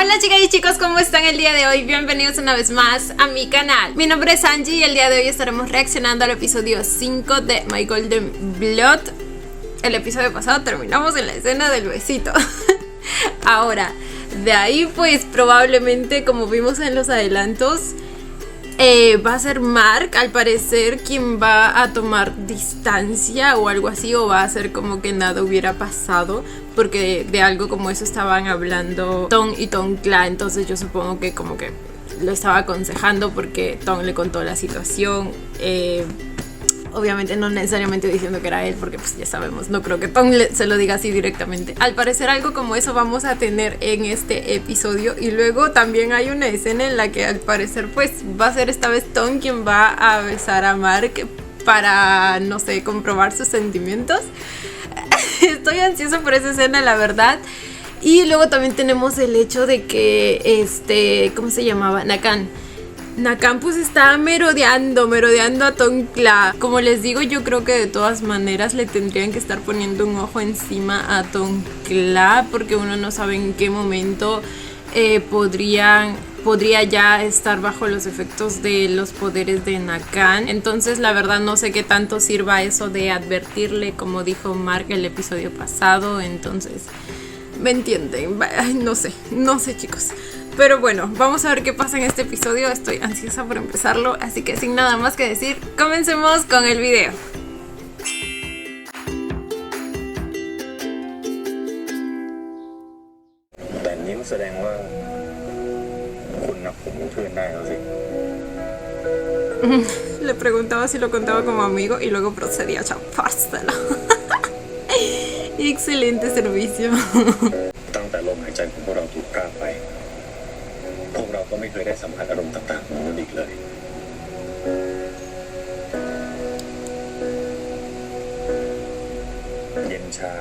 Hola chicas y chicos, ¿cómo están el día de hoy? Bienvenidos una vez más a mi canal. Mi nombre es Angie y el día de hoy estaremos reaccionando al episodio 5 de My Golden Blood. El episodio pasado terminamos en la escena del besito. Ahora, de ahí pues probablemente, como vimos en los adelantos, va a ser Mark, al parecer, quien va a tomar distancia o algo así, o va a hacer como que nada hubiera pasado, porque de algo como eso estaban hablando Tom y Tom Kla. Entonces yo supongo que como que lo estaba aconsejando porque Tom le contó la situación. Obviamente no necesariamente diciendo que era él, porque pues ya sabemos, no creo que Tom se lo diga así directamente. Al parecer algo como eso vamos a tener en este episodio. Y luego también hay una escena en la que al parecer pues va a ser esta vez Tom quien va a besar a Mark para, no sé, comprobar sus sentimientos. Estoy ansiosa por esa escena, la verdad. Y luego también tenemos el hecho de que ¿cómo se llamaba? Nakan pues está merodeando a Tom Kla. Como les digo, yo creo que de todas maneras le tendrían que estar poniendo un ojo encima a Tom Kla, porque uno no sabe en qué momento podría ya estar bajo los efectos de los poderes de Nakan. Entonces la verdad no sé qué tanto sirva eso de advertirle, como dijo Mark el episodio pasado. Entonces, ¿me entienden? Ay, no sé chicos. Pero bueno, vamos a ver qué pasa en este episodio. Estoy ansiosa por empezarlo, así que sin nada más que decir, comencemos con el video. Le preguntaba si lo contaba como amigo y luego procedía a chapárselo. Excelente servicio. พวกเราก็ไม่เคยได้สัมผัสอารมณ์ต่างๆของมนุษย์อีกเลยเย็นชา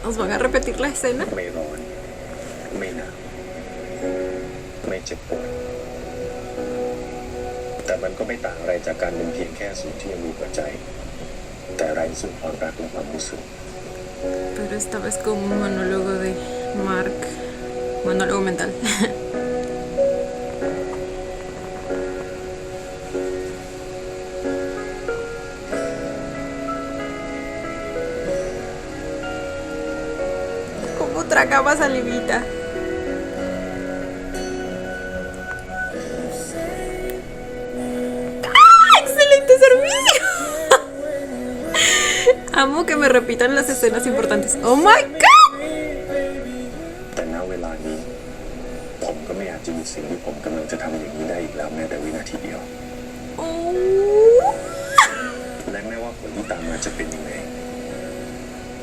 ¿Os van a repetir la escena? ไม่ร้อนไม่หนาวไม่เจ็บปวดแต่มันก็ไม่ต่างอะไรจากการเป็นเพียงแค่สิ่งที่ยังมีหัวใจแต่ไร้ซึ่งความรักและความรู้สึก Pero esta vez con un monólogo de Mark, monólogo mental. Como tragaba salivita. ¡Ah! ¡Excelente servicio! Amo que me repitan las escenas importantes. ¡Oh my god! แต่ณเวลานี้ผมก็ไม่อาจจะหยุดสิ่งที่ผมกำลังจะทำอย่างนี้ได้อีกแล้วแม้แต่วินาทีเดียว และแม้ว่าผลที่ตามมาจะเป็นยังไง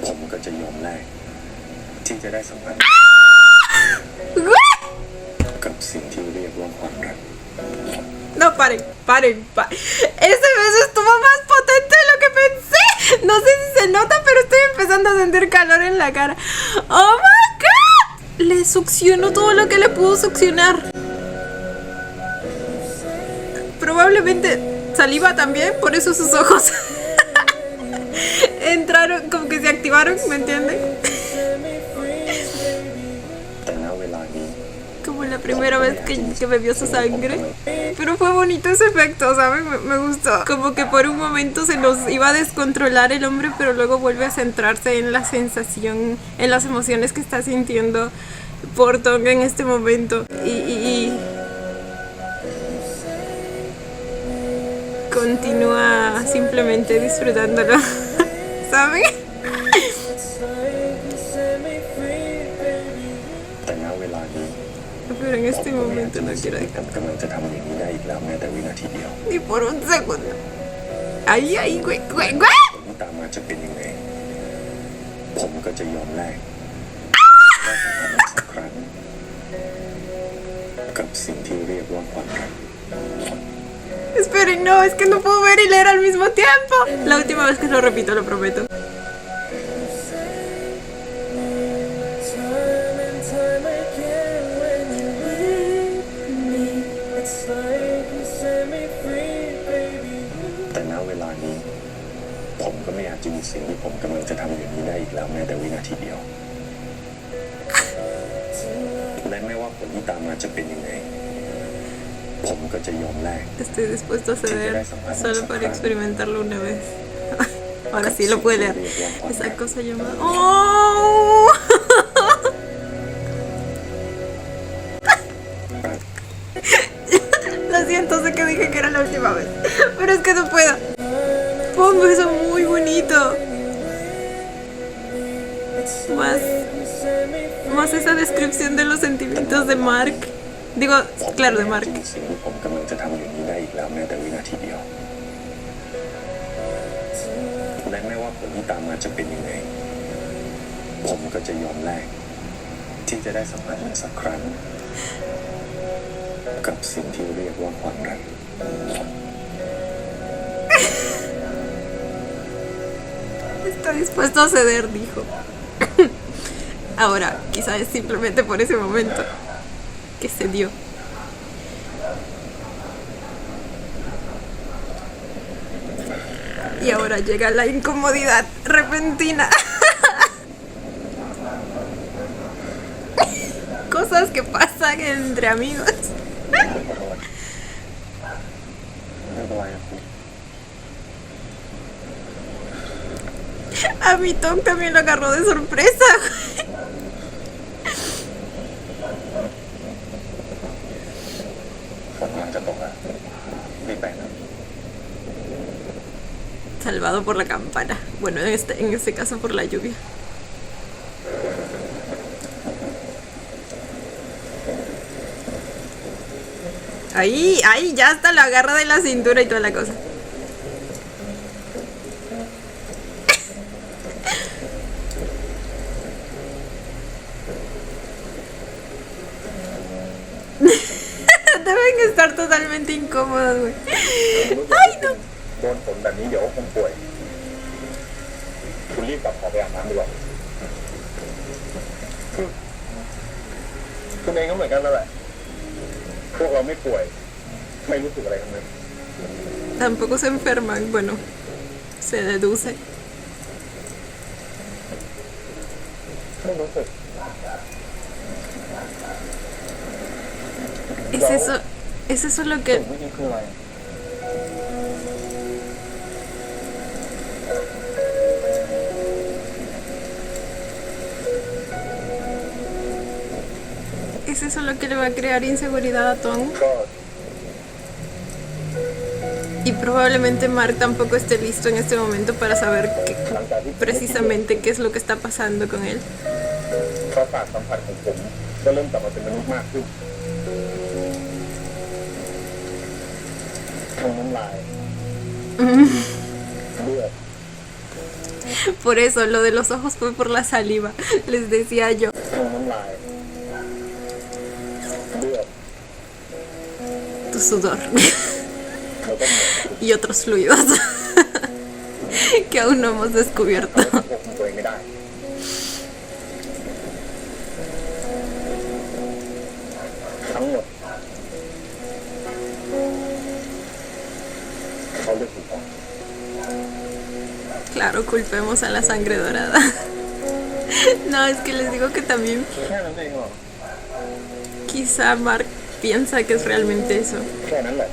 ผมก็จะยอมแลกที่จะได้สัมผัสกับสิ่งที่เรียกว่าความรัก No, paren. Ese beso estuvo más potente de lo que pensé. No sé si se nota, pero estoy empezando a sentir calor en la cara. ¡Oh my god! Le succionó todo lo que le pudo succionar. Probablemente saliva también, por eso sus ojos entraron, como que se activaron, ¿me entienden? Como la primera vez que bebió su sangre. Pero fue bonito ese efecto, ¿saben? Me gustó. Como que por un momento se nos iba a descontrolar el hombre, pero luego vuelve a centrarse en la sensación, en las emociones que está sintiendo por Tom en este momento. Y continúa simplemente disfrutándolo. ¿Saben? Pero en este momento no quiero dejar. Ni por un segundo. Ay, güey. ตามมาจะเป็นยังไงผมก็จะยอมแลกสักครั้งกับสิ่งที่เรียกว่าความรัก Esperen, no, es que no puedo ver y leer al mismo tiempo. La última vez que lo repito, lo prometo. ตามมาจะเป็นยังไงผมก็จะยอมแลก Estoy dispuesto a ceder solo para experimentarlo una vez. Ahora sí lo puede leer. Esa cosa llamada... ¡Oh! Lo siento, sé que dije que era la última vez, pero es que no puedo. Fue un beso muy bonito. Más esa descripción de los sentimientos de Mark. Digo, claro, de Mark. สิ่งที่ผมกำลังจะทำอย่างนี้ได้อีกแล้วแม้แต่วินาทีเดียวและไม่ว่าผลที่ตามมาจะเป็นยังไงผมก็จะยอมแลกที่จะได้สัมผัสมันสักครั้งกับสิ่งที่เรียกว่าความรัก Está dispuesto a ceder, dijo. Ahora, quizá es simplemente por ese momento que cedió. Y ahora llega la incomodidad repentina. Cosas que pasan entre amigos. ไม่เป็นไรครับ A mi Tom también lo agarró de sorpresa. ฝนกำลังจะตกอ่ะรีบไปนะ Salvado por la campana. Bueno, en este caso por la lluvia. Ahí, ya hasta lo agarra de la cintura y toda la cosa. Deben estar totalmente incómodos, güey. ¡Ay, no! โดนฝนแบบนี้เดี๋ยวคงป่วยคุณรีบกลับไปอาบน้ำดีกว่าคุณเองก็เหมือนกันนั่นแหละพวกเราไม่ป่วยไม่รู้สึกอะไรทั้งนั้น Tampoco se enferman, bueno, se deduce. ไม่รู้สึก Es eso lo que... ไม่ดีคืออะไร ¿Es eso lo que le va a crear inseguridad a Tom? ก็ Y probablemente Mark tampoco esté listo en este momento para saber precisamente qué es lo que está pasando con él. ประสาทสัมผัสของผมก็เริ่มกลับมาเป็นมนุษย์มากขึ้นทางน้ำลายเลือด Por eso, lo de los ojos fue por la saliva, les decía yo. ทางน้ำลายเลือด Tu sudor แล้วก็เหนื่อย y otros fluidos que aún no hemos descubierto. ควบคุมตัวเองไม่ได้ทั้งหมดเขาเลือกผิด Claro, culpemos a la sangre dorada. No, es que les digo que también แค่นั้นเองเหรอ quizá Mark piensa que es realmente eso. แค่นั้นแหละ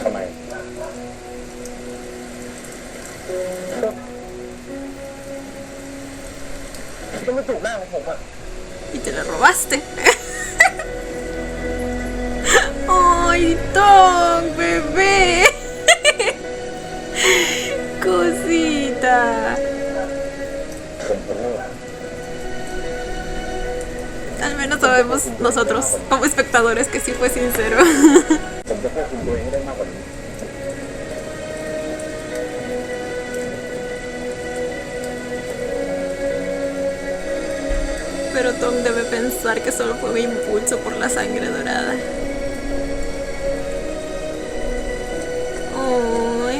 ทำไมก็มาจูบหน้าของผมอ่ะ Y te lo robaste. ¡Ay, Tom, bebé! Cosita. ผมขอโทษ Al menos sabemos nosotros, como espectadores, que sí fue sincero. ผมจะควบคุมตัวเองให้ได้มากกว่านี้ Pero Tom debe pensar que solo fue un impulso por la sangre dorada. Ay.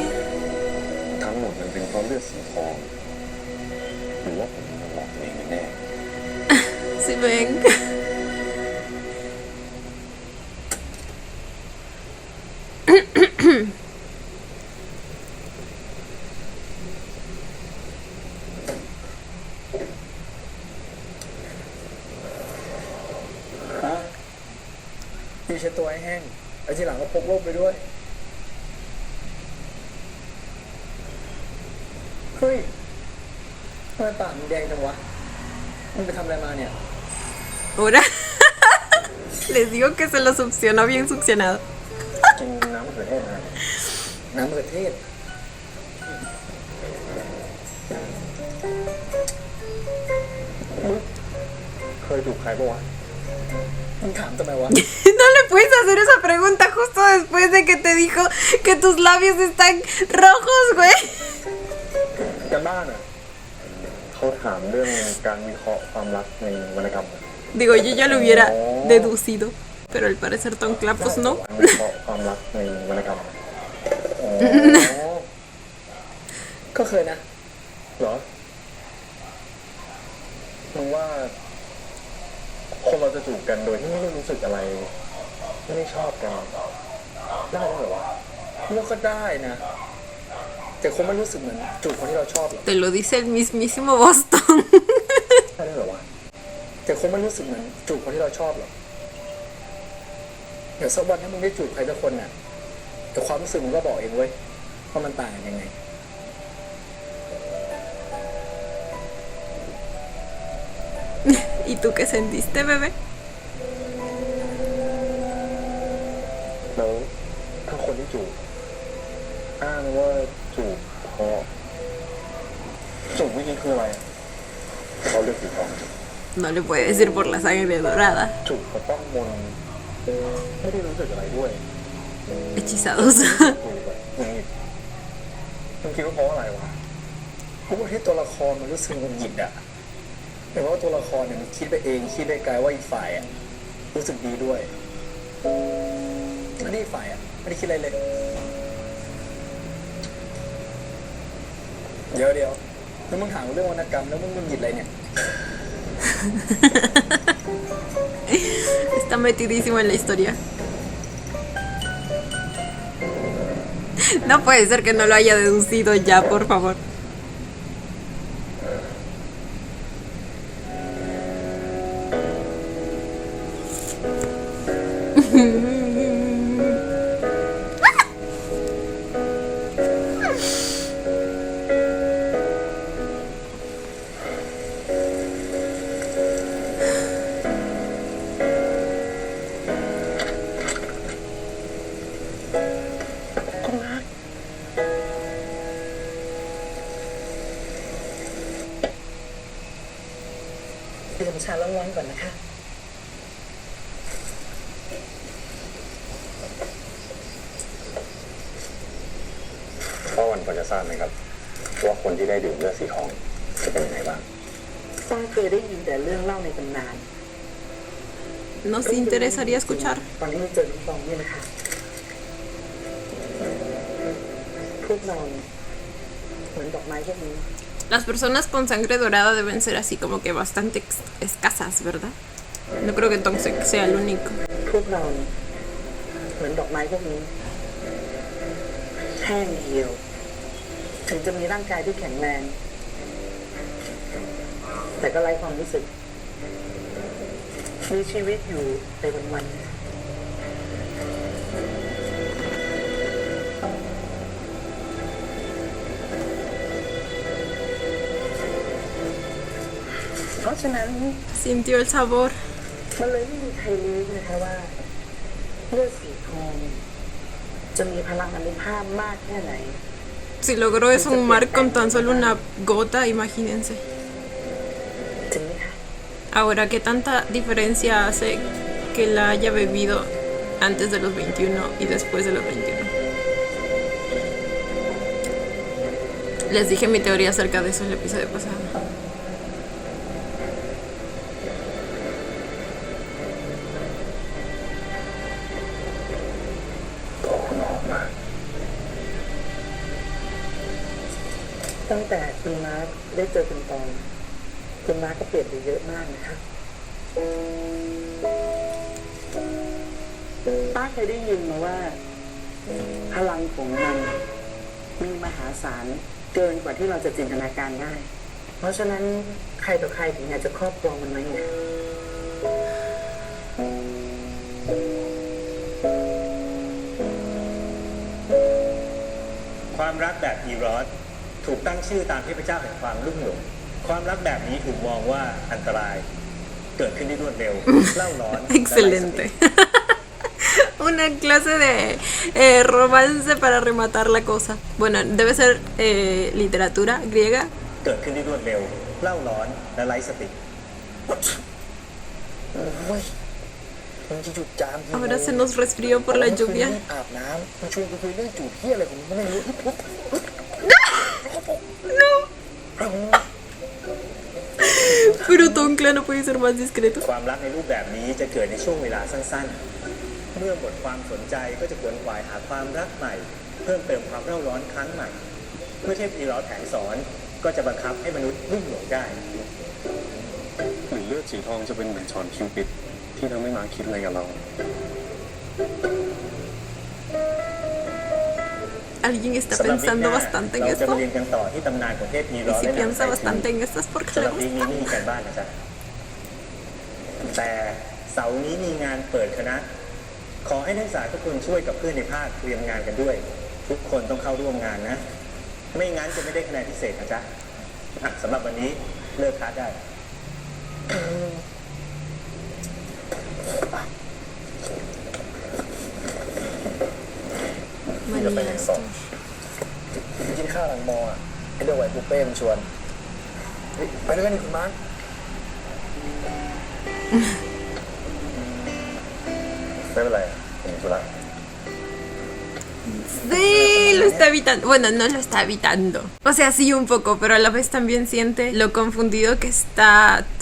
ทั้งหมดมันเป็นเพราะเลือดสีทองหรือว่าผมมันหลอกเองแน่ Si ven. พี่เช็ดตัวให้แห้งไอ้ทีหลังก็พกร่มไปด้วยเฮ้ยทำไมปากมึงแดงจังวะมึงไปทำอะไรมาเนี่ย Ahora les digo que se lo succionó bien succionado. กินน้ำมะเขือเทศนะ น้ำมะเขือเทศมึง เคยถูกใครปะวะ มึงถามทำไมวะ No le puedes hacer esa pregunta justo después de que te dijo que tus labios están rojos, güey. กันบ้านอ่ะเขาถามเรื่องการวิเคราะห์ความรักในวรรณกรรม Digo, yo ya lo hubiera deducido, pero al parecer Tom Clapos no. การวิเคราะห์ความรักในวรรณกรรมอ๋อ ก็เคยนะ เหรอมึงว่าคนเราจะจูบกันโดยที่ไม่ได้รู้สึกอะไรไม่ได้ชอบกันได้ด้วยเหรอวะ มึงว่าก็ได้นะ แต่คงไม่รู้สึกเหมือนจูบคนที่เราชอบหรอก Te lo dice el mismísimo Boston. ได้ด้วยเหรอวะ แต่คงไม่รู้สึกเหมือนจูบคนที่เราชอบหรอกเดี๋ยวสักวันถ้ามึงได้จูบใครสักคนน่ะแต่ความรู้สึกมึงก็บอกเองเว้ยว่ามันต่างกันยังไง ¿Y tú qué sentiste, bebé? แล้วถ้าคนที่จูบอ้างว่าจูบเพราะจูบไม่จริงคืออะไรอะเขาเลือกสีทอง No le puede decir por la sangre dorada. จูบเขาต้องมนไม่ได้รู้สึกอะไรด้วย Hechizados. จูบแบบมึงคิดว่าเพราะอะไรวะ เพราะว่าที่ตัวละครมันรู้สึกหงุดหงิดอะแต่ว่าตัวละครเนี่ยมันคิดไปเองคิดไปไกลว่าอีกฝ่ายอะรู้สึกดีด้วยอันนี้อีกฝ่ายอะไม่ได้คิดอะไรเลย เดี๋ยวแล้วมึงถามเรื่องวรรณกรรมแล้วมึงหงุดหงิดอะไรเนี่ย Está metidísimo en la historia. No puede ser que no lo haya deducido ya, por favor.ดื่มชาร้อนๆก่อนนะคะ เพราะวันพอจะทราบไหมครับว่าคนที่ได้ดื่มเลือดสีทองจะเป็นยังไงบ้าง ฟ้าเคยได้ยินแต่เรื่องเล่าในตำนาน Nos interesaría escuchar. ตอนนี้มันเจอลูกฟองเนี่ยนะคะ พวกเราเนี่ยเหมือนดอกไม้พวกนี้ Las personas con sangre dorada deben ser así como que bastante escasas, ¿verdad? No creo que Tom sea el único. พวกเราเนี่ยเหมือนดอกไม้พวกนี้แห้งเหี่ยว ถึงจะมีร่างกายที่แข็งแรง แต่ก็ไร้ความรู้สึก มีชีวิตอยู่ในวันๆเพราะฉะนั้น Sintió el sabor. มันเลยไม่มีใครรู้นะคะว่าเลือดสีทองจะมีพลังอนุภาพมากแค่ไหน Si logró eso un mar con tan solo una gota, imagínense. ถึงไหมคะ Ahora, ¿qué tanta diferencia hace que la haya bebido antes de los 21 y después de los 21? Les dije mi teoría acerca de eso en el episodio pasado. ตั้งแต่คุณมาร์คได้เจอคุณตองคุณมาร์คก็เปลี่ยนไปเยอะมากนะคะป้าเคยได้ยินมาว่า พลังของมันมีมหาศาลเกินกว่าที่เราจะจินตนาการได้ เพราะฉะนั้นใครต่อใครถึงอยากจะครอบครองมันไว้ไง ความรักแบบอีรอสถูกตั้งชื่อตามเทพเจ้าแห่งความลุ่มหลงความรักแบบนี้ถูกมองว่าอันตรายเกิดขึ้นได้รวดเร็ว เล่าร้อน Excelente. Una clase de romance para rematar la cosa. Bueno, debe ser literatura griega. เกิดขึ้นได้รวดเร็วเล่าร้อนและไร้สติ โอ้ยมึงจะหยุดจามที Ahora se nos resfrió por la lluvia. อาบน้ำมึงชวนกูคุยเรื่องจูบเที่ยอะไรของมึงไม่รู้ Pero Tonkla no puede ser más discreto. ความรักในรูปแบบนี้จะเกิดในช่วงเวลาสั้นๆ เมื่อหมดความสนใจก็จะขวนขวายหาความรักใหม่ เพิ่มเติมความเร่าร้อนครั้งใหม่ เมื่อเทพอีรอสแผนสอนก็จะบังคับให้มนุษย์ลุ่มหลงได้ หรือเลือดสีทองจะเป็นเหมือนช้อนคิวปิดที่ทำให้มาคิดอะไรกับเรา Alguien está สำหรับวิกห pensando น้า bastante en เราจะ esto. มาเรียนกันต่อที่ตำนานของเทพอีร Y อส si และนาง piensa ไซ bastante en esto es porque สำห le รับวีคนี้ gusta. ไม่มีการบ้านนะจ๊ะแต่เสาร์นี้มีงานเปิดคณะ ขอให้นักศึกษาทุกคนช่วยกับเพื่อนในภาคเตรียมงานกันด้วย ทุกคนต้องเข้าร่วมงานนะ ไม่งั้นจะไม่ได้คะแนนพิเศษนะจ๊ะอ่ะสำหรับวันนี้เลิกคลาสได้ จะไปไหนสองกินข้าวหลังมออ่ะไอ้เดี๋ยวไหวปูเป้มันชวนเฮ้ยไปด้วยกันดิคุณมาร์ค ไม่เป็นไรผมธุระ Sí, lo está evitando. Bueno, no lo está evitando. O sea, sí un poco, pero a la vez también siente lo confundido que está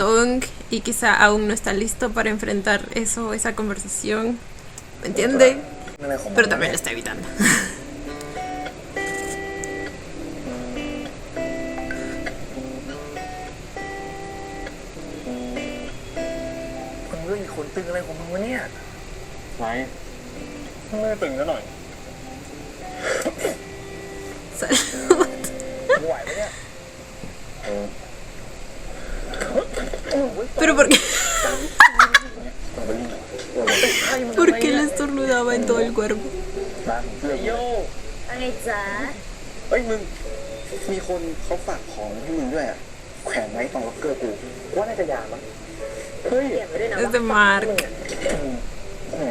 Tong y quizá aún no está listo para enfrentar eso, esa conversación. ¿Me entiende? อะไรของมัน Pero también lo está evitando. มึงเรื่องอีกคนตึงอะไรของมึงวะเนี่ย ไว้ไม่ได้ตึงซะหน่อย Salud. มึงไหวปะเนี่ย Pero ¿por qué? สตรอเบอรี่ ¿Por qué le estornudaba en todo el cuerpo? ร้านผมเพื่อน โย อะไรจ๊ะ เฮ้ยมึง มีคนเขาฝากของให้มึงด้วยอ่ะ แขวนไว้ตรงล็อกเกอร์กู ว่าน่าจะยามั้ง เฮ้ย เขียนไว้ด้วยนะ Es ว่า de Mark. แหม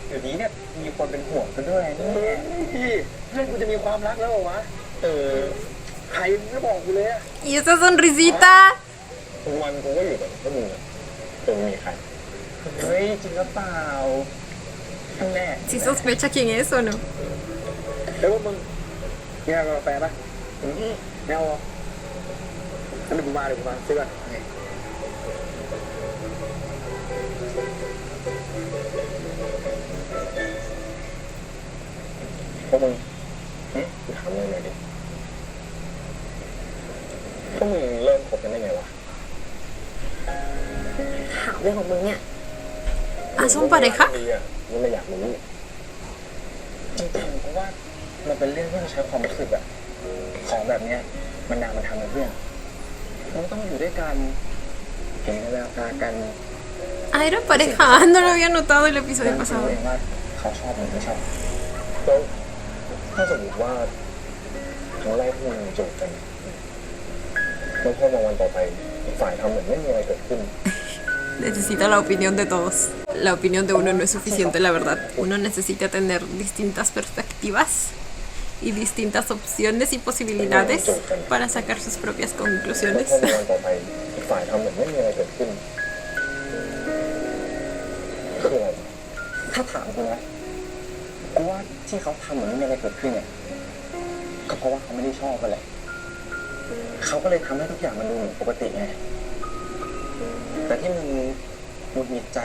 เดี๋ยวนี้เนี่ยมีคนเป็นห่วงกันด้วยนี่ พี่เพื่อนกูจะมีความรักแล้วเหรอวะ ใครไม่บอกกูเลยอะ ¿Y esa sonrisita? ทุกวันกูก็อยู่กับพวกมึงอะจนมีใคร เฮ้ยจริงหรือเปล่าข้างแน่ ¿Sí sospecha quién es o no? แล้วพวกมึงกินกาแฟปะไม่เอาเหรองั้นเดี๋ยวกูมาซื้อก่อน พวกมึงกูถามมึงหน่อยดิพวกมึงเริ่มคบกันได้ไงวะ ถามเรื่องของมึงเนี่ย Ah, son pareja. ดีอ่ะมึงไม่อยากรู้จริงๆเพราะว่ามันเป็นเรื่องที่ต้องใช้ความรู้สึกอะของแบบเนี้ยมันนานมันทำกับเพื่อนมันต้องอยู่ด้วยกันเห็นแววตากัน Ah, era pareja. No lo había notado el episodio รู้ pasado. เองว่าเขาชอบหรือไม่ชอบแล้วถ้าสมมติว่าครั้งแรกที่มันจูบกันแล้วพอมาวันต่อไปอีกฝ่ายทำเหมือนไม่มีอะไรเกิดขึ้น Necesita la opinión de todos. La opinión de uno no es suficiente, la verdad. Uno necesita tener distintas perspectivas y distintas opciones y posibilidades para sacar sus propias แล้ว conclusiones. พอมาวันต่อไปอีกฝ่ายทำเหมือนไม่มีอะไรเกิดขึ้นคืออะไรถ้าถามกูนะกูว่าที่เขาทำเหมือนไม่มีอะไรเกิดขึ้นเนี่ยก็เพราะว่าเขาไม่ได้ชอบกันแหละเขาก็เลยทำให้ทุกอย่างมันดูเหมือนปกติไงแต่ที่มึงหงุดหงิดใจ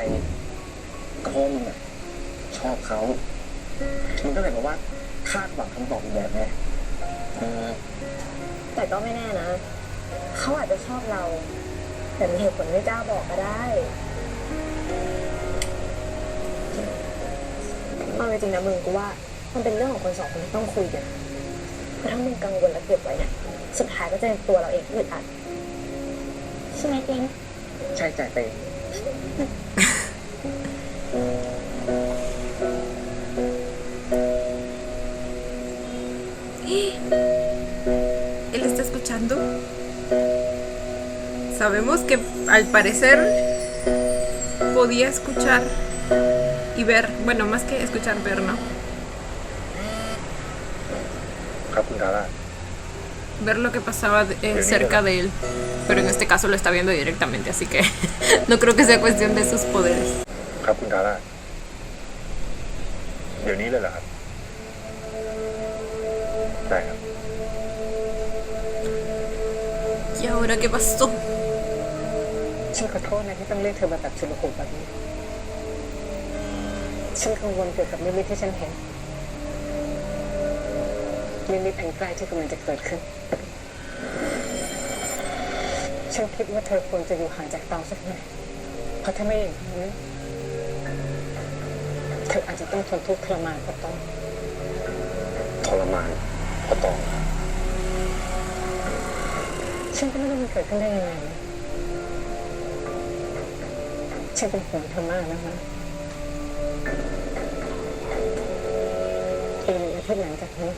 ก็เพราะมึงอะชอบเขามึงก็เลยบอกว่าคาดหวังคำตอบอีกแบบไง แต่ก็ไม่แน่นะ เขาอาจจะชอบเรา แต่มีเหตุผลไม่กล้าบอกก็ได้เอาจริงๆนะมึงกูว่ามันเป็นเรื่องของคนสองคนที่ต้องคุยกันแต่ถ้ามึงกังวลและเก็บไว้เนี่ยสุดท้ายก็จะเป็นตัวเราเองที่อึดอัดใช่ไหมติง ใช่จ่ายเต sabemos que al parecer podía escuchar y ver, bueno, más que escuchar, ver, ¿no? ครับคุณทาร่า Ver lo que pasaba cerca de él, pero en este caso lo está viendo directamente, así que no creo que sea cuestión de sus poderes. ครับคุณทาร่าเดี๋ยวนี้เลยเหรอครับได้ครับ ¿Y ahora qué pasó? ฉันขอโทษนะที่ต้องเรียกเธอมาแบบชุลมุนแบบนี้ฉันกังวลเกี่ยวกับนิมิตที่ฉันเห็นนิมิตอันใกล้ที่กำลังจะเกิดขึ้น ฉันคิดว่าเธอควรจะอยู่ห่างจากเตาสักหน่อยเพราะถ้าไม่อย่างนั้นเธออาจจะต้องทนทุกข์ทรมานกับเตา ทรมานเพราะตอง ฉันก็ไม่รู้มันเกิดขึ้นได้ยังไงนะฉันเป็นห่วงเธอมากนะคะอีก1 อาทิตย์หลังจากนี้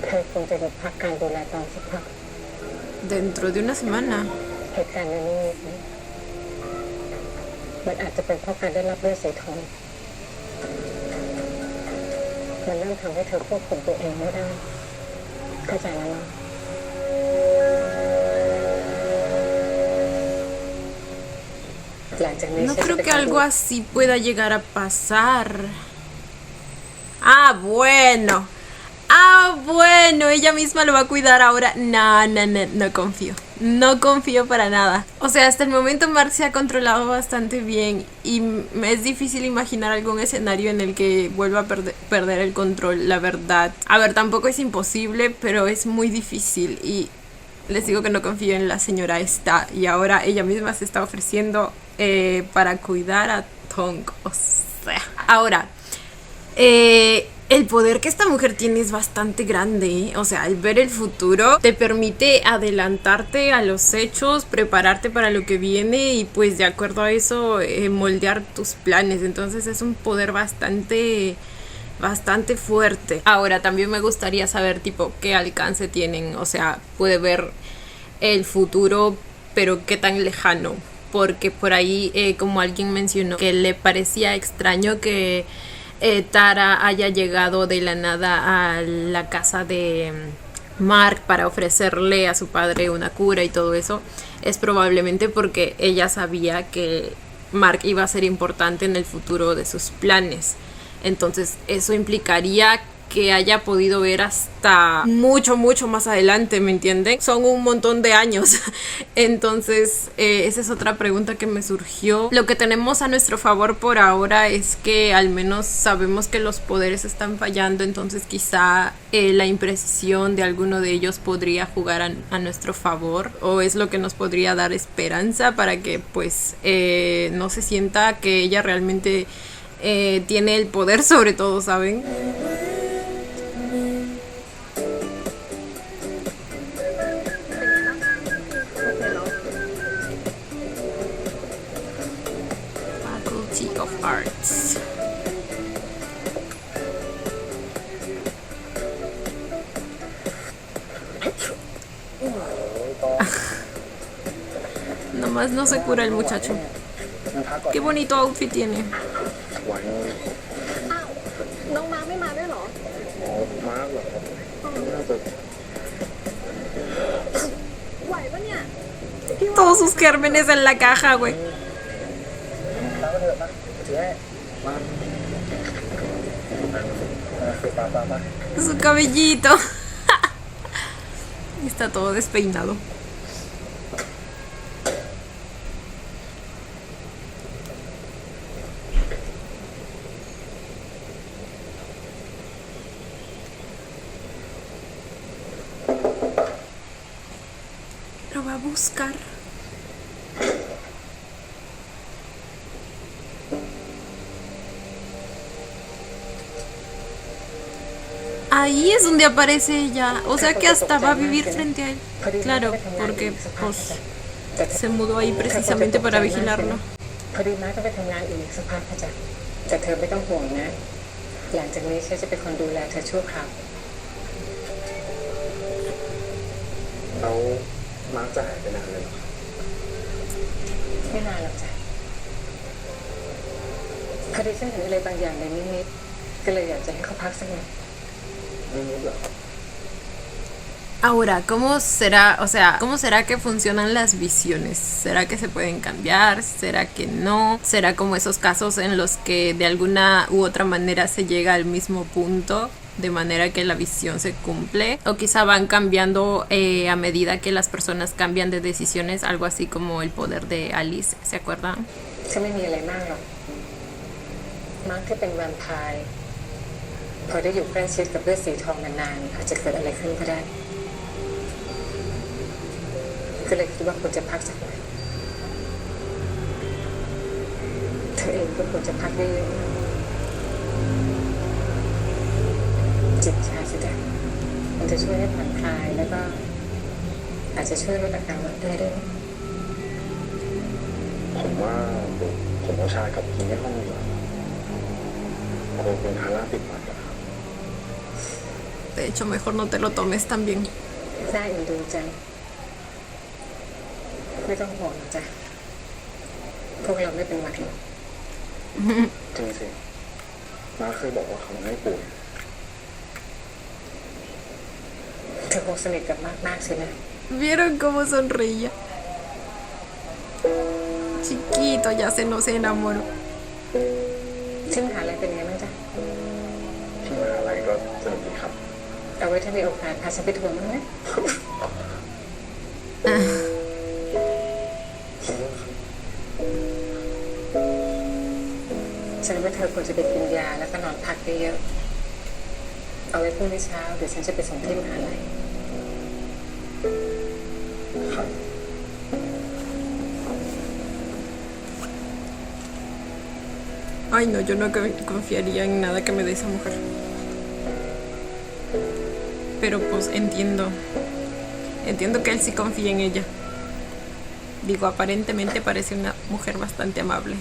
เธอคงจะหยุดพักการดูแลตอนสักพัก Dentro de una semana. เหตุการณ์ในนี้มันอาจจะเป็นเพราะการได้รับเลือดสีทองมันเริ่มทำให้เธอควบคุมตัวเองไม่ได้เข้าใจแล้วเนาะหลังจากนี้ No ฉันจะ creo ไป que algo así pueda llegar a pasar. Ah, bueno. Ah, bueno, ella misma lo va a cuidar ahora. No, no, no, no confío. No confío para nada. O sea, hasta el momento Mark se ha controlado bastante bien y me es difícil imaginar algún escenario en el que vuelva a perder el control, la verdad. A ver, tampoco es imposible, pero es muy difícil y les digo que no confío en la señora esta. Y ahora ella misma se está ofreciendo para cuidar a Tong. O sea, ahora... el poder que esta mujer tiene es bastante grande, ¿eh? O sea, al ver el futuro te permite adelantarte a los hechos, prepararte para lo que viene y pues de acuerdo a eso moldear tus planes. Entonces es un poder bastante fuerte. Ahora también me gustaría saber tipo qué alcance tienen, o sea, puede ver el futuro pero qué tan lejano, porque por ahí como alguien mencionó que le parecía extraño que Tara haya llegado de la nada a la casa de Mark para ofrecerle a su padre una cura y todo eso. Es probablemente porque ella sabía que Mark iba a ser importante en el futuro de sus planes. Entonces eso implicaría que haya podido ver hasta mucho más adelante, ¿me entienden? Son un montón de años. Entonces esa es otra pregunta que me surgió. Lo que tenemos a nuestro favor por ahora es que al menos sabemos que los poderes están fallando, entonces quizá la imprecisión de alguno de ellos podría jugar a nuestro favor, o es lo que nos podría dar esperanza para que pues no se sienta que ella realmente tiene el poder sobre todo, ¿saben? Of Arts. Nomás no se cura el muchacho. Qué bonito outfit tiene. น้องมาไม่มาด้วยเหรอ มาร์กเหรอครับน่าจะ ไหวปะเนี่ย Todos sus gérmenes en la caja, güey. ตามมาเถอะมาเจ๊มาไป Su cabellito. Está todo despeinado. Lo va a buscar. Ahí es donde aparece ella, o sea que hasta va a vivir frente a él. Claro, porque pues se mudó ahí precisamente para vigilarlo. พอดีมาก็ไปทำงานอีกสักพักค่ะจ๊ะแต่เธอไม่ต้องห่วงนะ หลังจากนี้ฉันจะเป็นคนดูแลเธอชั่วคราว แล้วมาร์กจะหายไปนานเลยเหรอ ไม่นานหรอกจ้ะพอดีฉันเห็นอะไรบางอย่างในนิมิตก็เลยอยากจะให้เขาพักสักหน่อย ไม่รู้เหรอ Ahora, ¿cómo será, o sea, cómo será que funcionan las visiones? ¿Será que se pueden cambiar? ¿Será que no? ¿Será como esos casos en los que de alguna u otra manera se llega al mismo punto, de manera que la visión se cumple? O quizá van cambiando a medida que las personas cambian de decisiones, algo así como el poder de Alice, ¿se acuerdan? ฉันไม่มีอะไรมากหรอกมาร์คที่เป็นแวมไพร์พอได้อยู่ใกล้ชิดกับเลือดสีทองนานๆอาจจะเกิดอะไรขึ้นก็ได้ก็เลยคิดว่าควรจะพักสักหน่อยเธอเองก็ควรจะพักเยอะๆจิบชาสิจ๊ะมันจะช่วยให้ผ่อนคลายแล้วก็อาจจะช่วยลดอาการหวัดได้ด้วย ผมว่าผมเอาชากับกินที่ห้องดีกว่าคงเป็นฮาร่าติดหวัดอะครับ De hecho, mejor no te lo tomes también. น่าเอ็นดูจังไม่ต้องห่วงนะจ๊ะพวกเราไม่เป็นหวัดหรอก จริงสิน้าเคยบอกว่าเขาไม่ป่วย เธอคงสนิทกับมากๆใช่ไหม ¿Vieron cómo sonreía? Chiquito, ya se enamoró. ที่มหาลัยเป็นไงบ้างจ๊ะ ที่มหาลัยก็สนุกดีครับ เอาไว้ถ้ามีโอกาสพาฉันไปทัวร์มั้างไหมฉันว่าเธอควรจะไปกินยาแล้วก็นอนพักเยอะๆเอาไว้พรุ่งนี้เช้าเดี๋ยวฉันจะไปส่งที่มหาลัย ครับ Ay, no, yo no confiaría en nada que me dé esa mujer. Pero pues entiendo que él sí confía en ella. Digo, aparentemente parece una mujer bastante amable.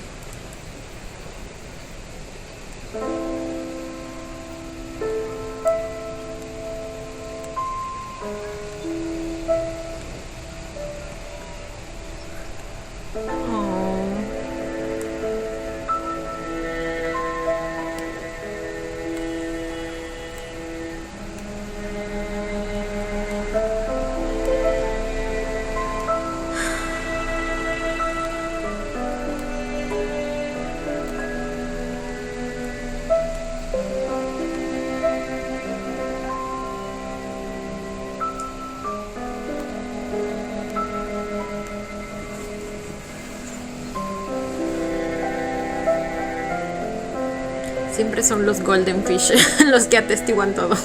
Siempre son los Golden Fish los que atestiguan todo.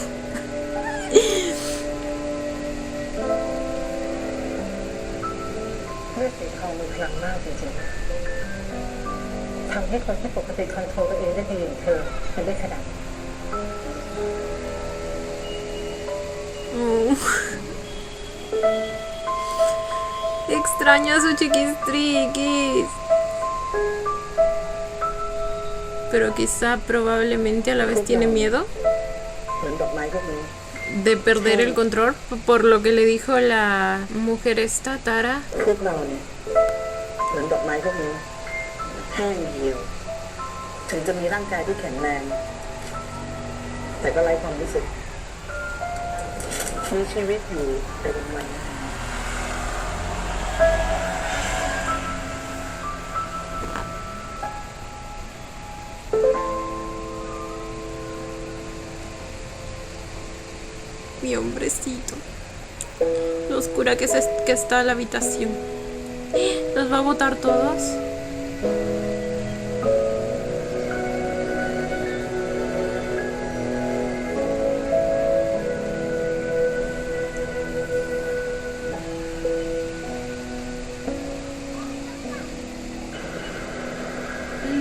เลือดสีทองมีพลังมากจริงๆทำให้คนที่ปกติคอนโทรลตัวเองได้ดีอย่างเธอมันได้ขนาดนี้ Extraño a su chiquistriquis. Pero quizá probablemente a la vez tiene miedo เหมือนดอกไม้พวกนี้ de perder el control por lo que le dijo la mujer esta, Tara. พวกเราเนี่ยเหมือนดอกไม้พวกนี้แห้งเหี่ยว ถึงจะมีร่างกายที่แข็งแรง แต่ก็ไร้ความรู้สึก มีชีวิตอยู่แต่วันๆ Mi hombrecito. Lo oscura que está la habitación. ¿Los va a botar todos?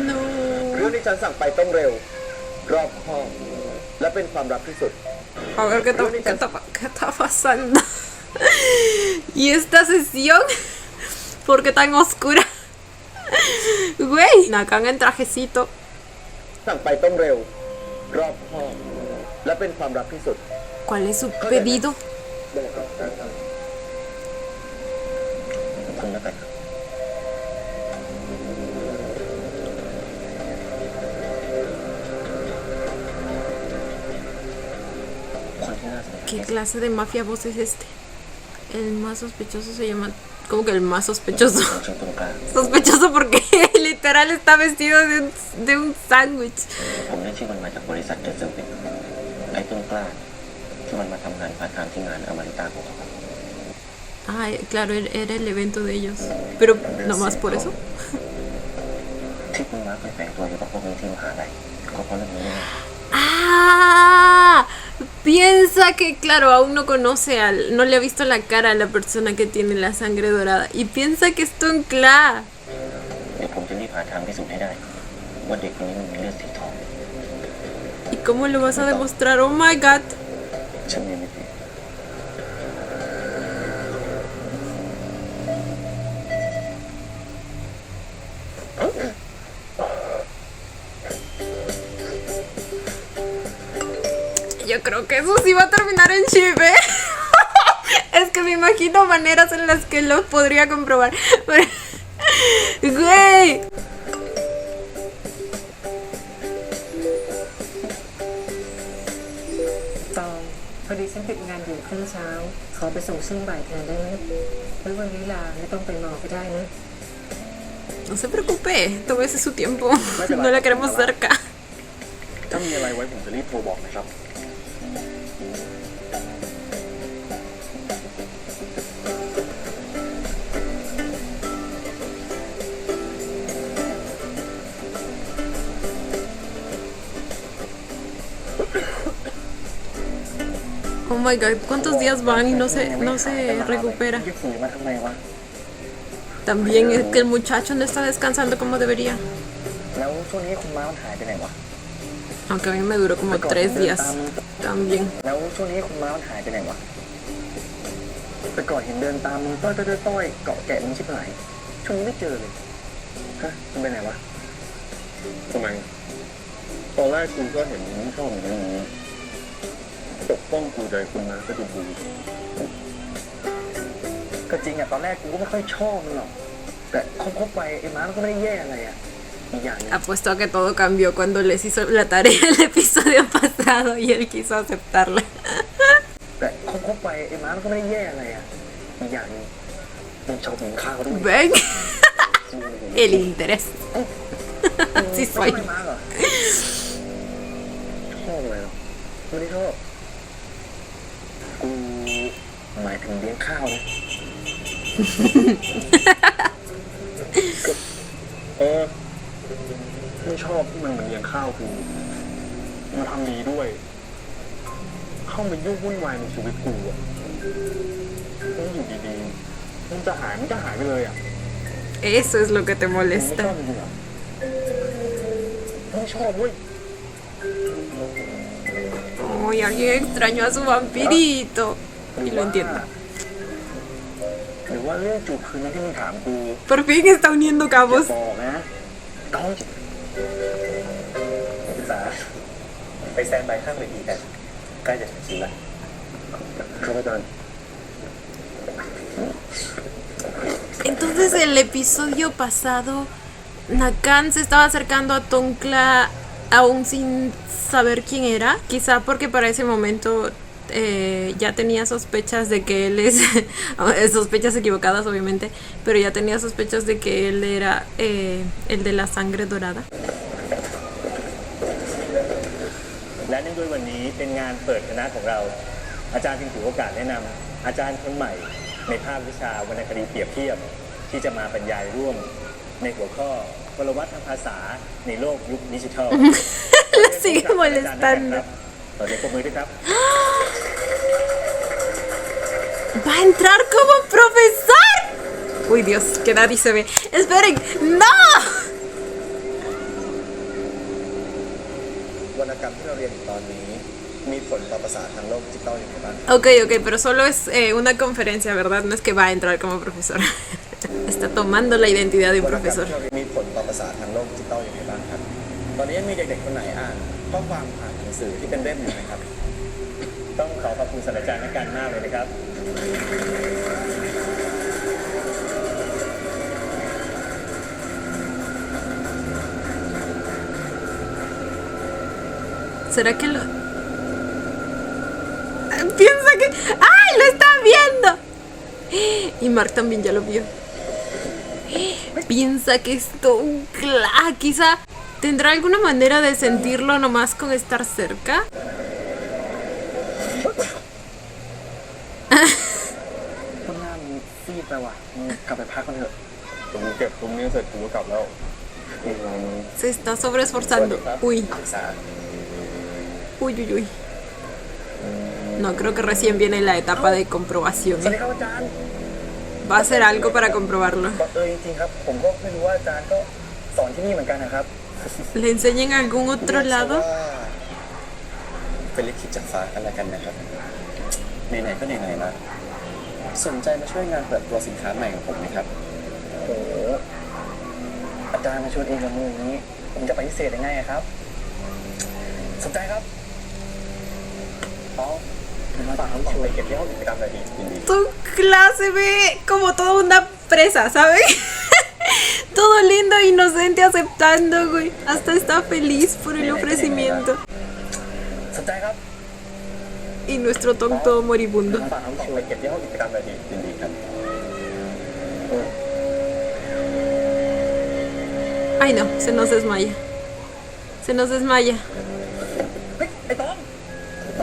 No. เรื่องที่ฉันสั่งไปต้องเร็ว รอบคอบ และเป็นความลับที่สุด A ver qué está pasando. ¿Y esta sesión? ¿Por qué tan oscura? Güey, Nakan en trajecito. สั่งไปต้องเร็ว รอบคอบ และเป็นความลับที่สุด ¿Cuál es su pedido? ทำแล้วกัน ¿Qué clase de mafioso es este? El más sospechoso se llama... ¿Cómo que el más sospechoso? เราชื่อตรงกลาง Sospechoso porque literal está vestido de un sándwich. ผมได้ชื่อมันมาจากบริษัทเจสเซอร์วิทไอ้ต้นกล้าที่มันมาทำงานพาร์ทไทม์ที่งานอมาริตาของเขา Ah, claro, era el evento de ellos. Pero nomás por eso. ที่คุณม้าเคยแฝงตัวอยู่กับพวกนี้ที่มหาลัยก็เพราะเรื่องนี้นี่ Ah, piensa que, claro, aún no conoce no le ha visto la cara a la persona que tiene la sangre dorada. Y piensa que es Tonkla. เดี๋ยวผมจะรีบหาทางพิสูจน์ให้ได้ว่าเด็กคนนี้มันมีเลือดสีทอง ¿Y cómo lo vas a demostrar? Oh my god. ฉันมีวิธี Yo creo que eso sí va a terminar en chip, ¿eh? Es que me imagino maneras en las que lo podría comprobar. Güey. ตองพอดีฉันติดงานอยู่ครึ่งเช้า ขอไปส่งช่วงบ่ายแทนได้ไหมแล้ววันนี้ลาไม่ต้องไปรอก็ได้นะ No se preocupe, tómese su tiempo. No la queremos cerca. ถ้ามีอะไรไว้ผมจะรีบโทรบอกนะครับ Oh my god, ¿cuántos días van y no se recupera? ที่ฝืนมาทำไมวะ También es que el muchacho no está descansando como debería. แล้วช่วงนี้คุณม้ามันหายไปไหนวะ Aunque a mí me duró como 3 días. También. แล้วช่วงนี้คุณม้ามันหายไปไหนวะแต่ก่อนเห็นเดินตามมึงต้อยเกาะแกะมึงชิบหายช่วงนี้ไม่เจอเลยฮะมันไปไหนวะทำไมตอนแรกกูก็เห็นมึงชอบอย่างนี้ปกป้องกูใจคุณม้าก็ดูบูก็จริงอะตอนแรกกูก็ไม่ค่อยชอบมันหรอกแต่คบไปไอ้ม้ามันก็ไม่ได้แย่อะไรอะอีกอย่างนึง Apuesto a que todo cambió cuando les hizo la tarea el episodio pasado y él quiso aceptarla. แต่คบไปไอ้ม้ามันก็ไม่ได้แย่อะไรอ่ะอีกอย่างนึงมันชอบกินข้าวด้วย ¿Ven? El interés. Sí ไม่ soy. ชอบม้าเหรอชอบอะไรหรอไม่ได้ชอบกูหมายถึงเลี้ยงข้าวนะไม่ชอบที่มันมาเลี้ยงข้าวกูมาทำดีด้วย เข้ามายุ่งวุ่นวายในชีวิตกูอ่ะมันอยู่ดีๆมันจะหายไปเลยอ่ะ Eso es lo que te ไม่ช molesta. อบจริงๆเหรอไม่ชอบเว้ย Ay, alguien extrañó a su vampirito. Y lo entiendo. หรือว่าเรื่องจูบคืนนั้นที่มึงถามกู Por fin está uniendo อย่า cabos. บอกนะต้อง ศึกษาไปแซนบายข้างเวทีกันใกล้จะถึงคิวแล้ว ครับอาจารย์ Entonces el episodio pasado, Nakan se estaba acercando a Tonkla aún sin saber quién era. Quizá porque para ese momento ya tenía sospechas de que él es... sospechas equivocadas obviamente, pero ya tenía sospechas de que él era el de la sangre dorada. และเนื่องด้วยวันนี้เป็นงานเปิดคณะของเรา อาจารย์จึงถือโอกาสแนะนำอาจารย์คนใหม่ในภาควิชาวรรณคดีเปรียบเทียบที่จะมาบรรยายร่วมในหัวข้อพลวัตทางภาษาในโลกยุคดิจิทัล Le sigue molestando. ขอเสียงปรบมือด้วยครับ ¡Va a entrar como profesor! Uy, Dios, que nadie se ve. ¡Esperen! ¡No! วรรณกรรมที่เราเรียนอยู่ตอนนี้มีผลต่อภาษาทางโลกดิจิทัลอย่างไรบ้าง Ok, pero solo es una conferencia, ¿verdad? No es que va a entrar como profesor. Está tomando la identidad de un วรรณกรรม profesor. ที่เราเรียนมีผลต่อภาษาทางโลกดิจิทัลอย่างไรบ้างครับตอนนี้มีเด็กๆคนไหนอ่านข้อความผ่านหนังสือที่เป็นเล่มอยู่ไหมครับ ต้องขอขอบคุณศาสตราจารย์นักการมากเลยนะครับ ¿Será que lo...? Piensa piensa que... ¡Ay! ¡Lo está viendo! Y Mark también ya lo vio. Piensa que esto... Quizá tendrá alguna manera de sentirlo nomás con estar cerca. ต้นหน้ามันซีดไปว่ะมึงกลับไปพักกันเถอะผมเก็บตรงนี้เสร็จผมก็กลับแล้ว Se está sobreesforzando. Uy. สา Uy, uy, uy. No, creo que recién viene la etapa de comprobación. สวัสดีครับอาจารย์ Va a hacer algo para comprobarlo. จริงๆครับผมก็ไม่รู้ว่าอาจารย์ก็สอนที่นี่เหมือนกันนะครับ ¿Le enseña en algún otro lado? เป็นลิขิตจากฟ้ากันแล้วกันนะครับไหนๆก็ไหนๆละสนใจมาช่วยงานเปิดตัวสินค้าใหม่ของผมไหมครับโอ้โหอาจารย์มาชวนเองกับมืออย่างนี้ผมจะปฏิเสธยังไงครับสนใจครับเอาฝากเขาช่วยเก็บเรื่องกิจกรรมอะไรดียินดี Tu clase ve como toda una presa, ¿sabes? Todo lindo, inocente, aceptando, güey. Hasta está feliz por el ofrecimiento. สนใจครับ Y nuestro Tom todo moribundo. ฝากเขาช่วยเก็บเรื่องกิจกรรมอะไรดียินดีครับ Ay, no, se nos desmaya. Se nos desmaya. เฮ้ยไอ้ต้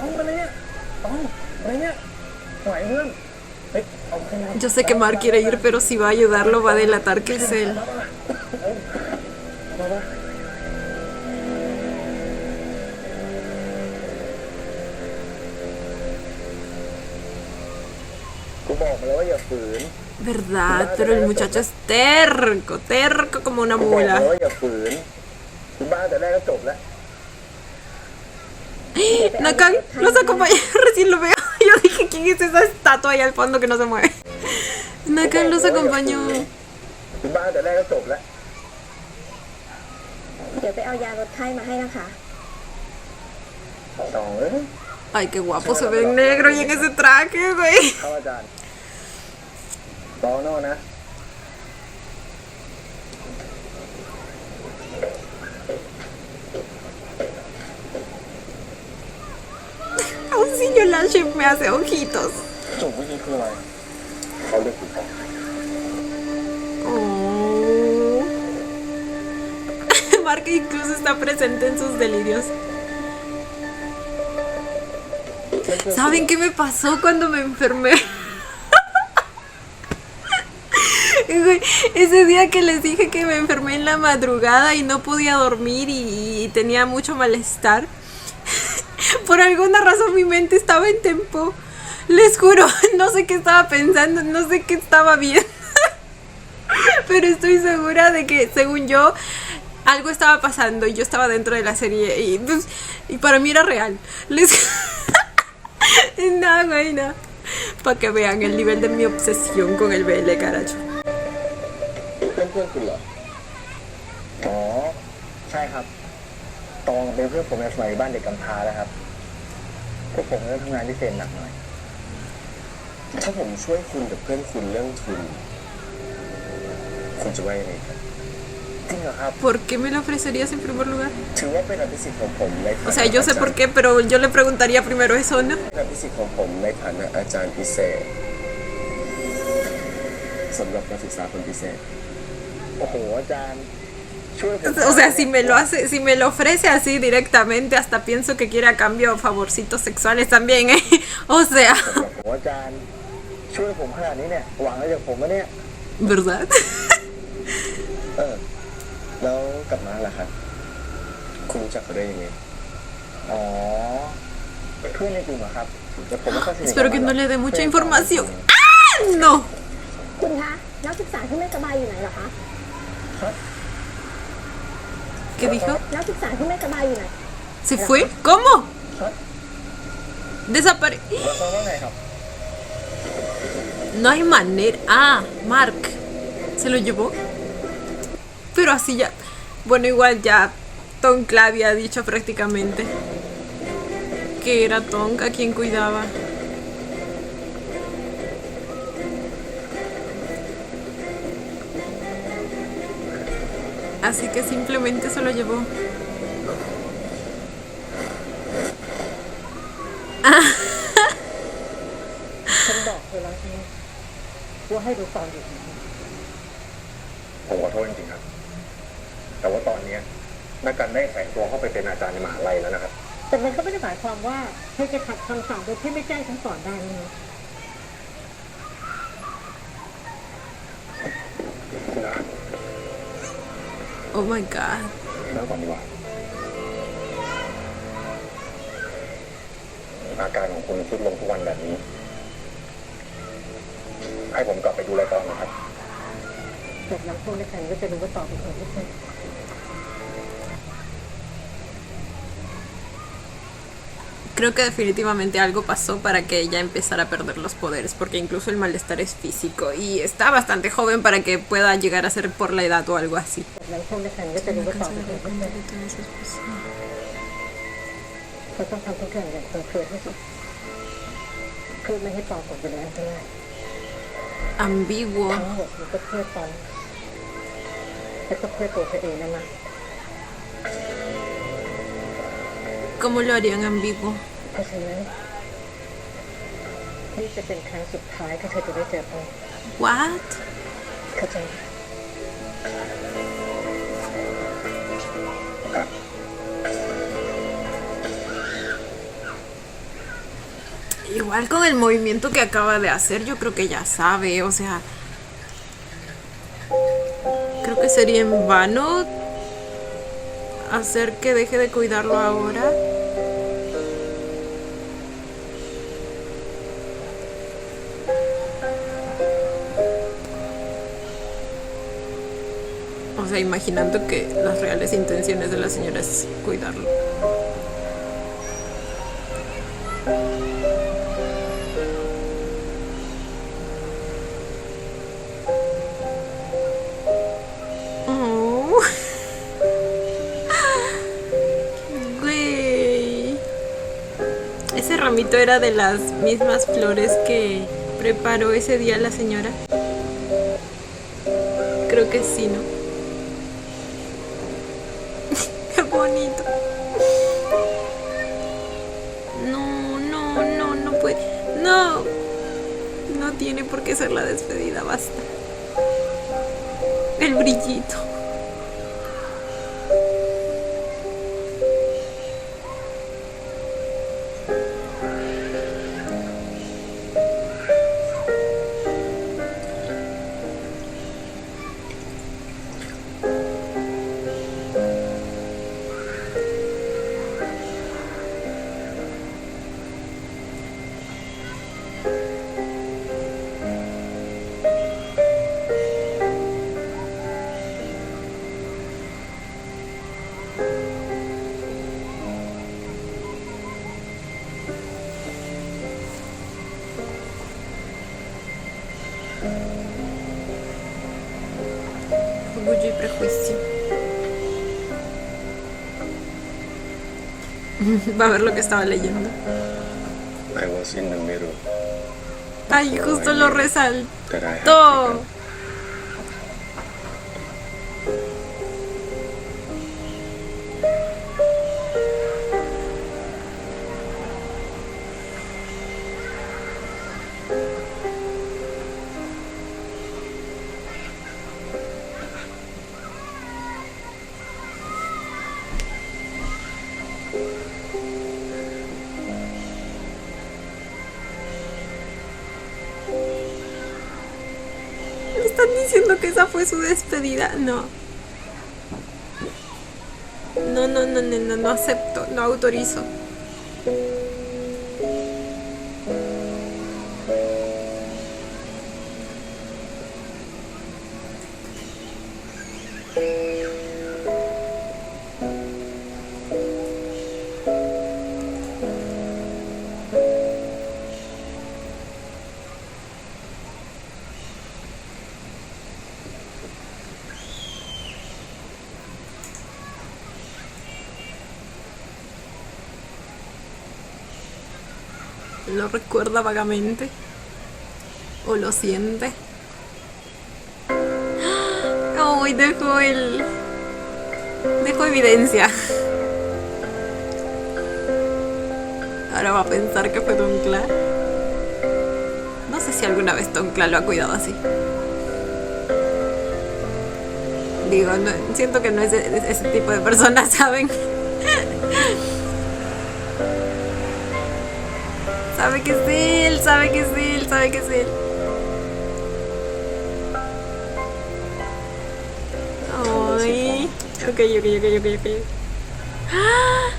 องเป็นไรเนี่ยต้องอะไรเนี่ยไหวเพื่อนเฮ้ยเอาขึ้นมา Yo sé que Mark quiere ir, pero si va a ayudarlo va a delatar que es él. กูบอกมาแล้วว่าอย่าฝืน ¿Verdad? Pero el muchacho es terco, terco como una กูบอกมา mula. แล้วว่าอย่าฝืนคุณบ้าแต่แรกก็จบแล้ว Nakan, los acompaña, recién lo veo. Yo dije, ¿quién es esa estatua ahí al fondo que no se mueve? Nakan los acompañó. คุณบ้าแต่แรกก็จบแล้ว เดี๋ยวไปเอายาลดไข้มาให้นะคะ สองเอ้ย Ay, qué guapo se ve en negro y en ese traje, güey. ครับอาจารย์รอโน่นะ Auxilio, la chef me hace ojitos. จุ่มเมื่อกี้คืออะไรเขาเลือกคุณ Oh. Mark incluso está presente en sus delirios. ¿Saben qué me pasó cuando me enfermé? Güey, ese día que les dije que me enfermé en la madrugada y no podía dormir y tenía mucho malestar. Por alguna razón mi mente estaba en tempo. Les juro, no sé qué estaba pensando, no sé qué estaba viendo. Pero estoy segura de que, según yo, algo estaba pasando y yo estaba dentro de la serie y para mí era real. Nada, güey, nada. Para que vean el nivel de mi obsesión con el BL, carajo. เพื่อนคุณเหรอ อ๋อ ใช่ครับ ตองเป็นเพื่อนผมในสมัยบ้านเด็กกำพร้าแล้วครับ พวกผมต้องทำงานพิเศษหนักหน่อย ถ้าผมช่วยคุณกับเพื่อนคุณเรื่องทุน คุณจะว่ายังไงครับจริงเหรอครับ ¿Por qué me lo ofrecerías en primer lugar? ถือว่าเป็นอภิสิทธิ์ของผมในฐานะ O sea, yo sé por qué, pero yo le preguntaría primero eso, ¿no? เป็นอภิสิทธิ์ของผมในฐานะอาจารย์พิเศษสำหรับนักศึกษาคนพิเศษ โอ้โหอาจารย์ช่วยผม O sea, si me lo ofrece así directamente, hasta pienso que quiere a cambio favorcitos sexuales también, ¿eh? O sea, โอ้โหอาจารย์ช่วยผมขนาดนี้เนี่ยหวังอะไรจากผมวะเนี่ย ¿verdad? แล้วกลับมาล่ะครับ คุณรู้จักเขาได้ยังไง อ๋อ เพื่อนในกลุ่มเหรอครับแต่ผมไม่ค่อยสนิท Espero que no le dé mucha información. ¡Ah! No. คุณคะนักศึกษาที่ไม่สบายอยู่ไหนเหรอคะ ¿Qué dijo? นักศึกษาที่ไม่สบายอยู่ไหน ¿Se fue? ¿Cómo? Desapare... เพราะว่าไงครับ No hay manera. Ah, Mark. ¿Se lo llevó? Pero así ya... Bueno, igual ya Tonk la había dicho prácticamente. Que era Tonk a quien cuidaba. Así que simplemente se lo llevó. ช่ไหมว่าให้รู้ตอนอยู่นะ ผมขอโทษจริงๆครับ แต่ว่าตอนเนี้ยนักการได้แฝงตัวเข้าไปเป็นอาจารย์ในมหาลัยแล้วนะครับ แต่มันก็ไม่ได้หมายความว่าให้จะขัดคำสั่งโดยที่ไม่แจ้งฉันก่อนได้นะ คุณอา Oh my god เลิกก่อนดีกว่า อาการของคุณทรุดลงทุกวันแบบนี้ ให้ผมกลับไปดูแลต่อนะครับ จากนั้นพวกนักแข่งก็จะรู้ว่าต่อเป็นคนที่ใช่ Creo que definitivamente algo pasó para que ella empezara a perder los poderes, porque incluso el malestar es físico y está bastante joven para que pueda llegar a ser por la edad o algo así. จากนั้นพวกนักแข่งก็จะรู้ว่าต่อเป็นคนที่ใช่เขาต้องทำทุกอย่างอย่างตรงเคลียร์ที่สุดเพื่อไม่ให้ต่อตกอยู่ในอันตราย Ambiguo. ทั้งหมดมันก็เพื่อตอนและก็เพื่อตัวเธอเองนั่นแหละ ¿Cómo lo harían ambiguo? เพราะฉะนั้นนี่จะเป็นครั้งสุดท้ายที่เธอจะได้เจอเขา What? เข้าใจไหม ครับ Igual con el movimiento que acaba de hacer, yo creo que ya sabe, o sea, creo que sería en vano hacer que deje de cuidarlo ahora. O sea, imaginando que las reales intenciones de la señora es cuidarlo. Oh. Güey. Ese ramito era de las mismas flores que preparó ese día la señora. Creo que sí, ¿no? Qué bonito. No, no, no, no puede. No. No tiene por qué ser la despedida, basta. El brillito. Orgullo y prejuicio. Va a ver lo que estaba leyendo. I was in the middle Ay, justo lo that I had resaltó. taken. Me están diciendo que esa fue su despedida. No. No, no, no, no, no, no acepto, no autorizo. Lo recuerda vagamente. O lo siente. Uy, dejó evidencia. Ahora va a pensar que fue Don Clark. No sé si si alguna vez Tonkla lo ha cuidado así. Digo, no, siento que no es ese tipo de persona, ¿saben? Sabe que es él, sabe que es él, sabe que es él. Ay, ok. ¡Ah!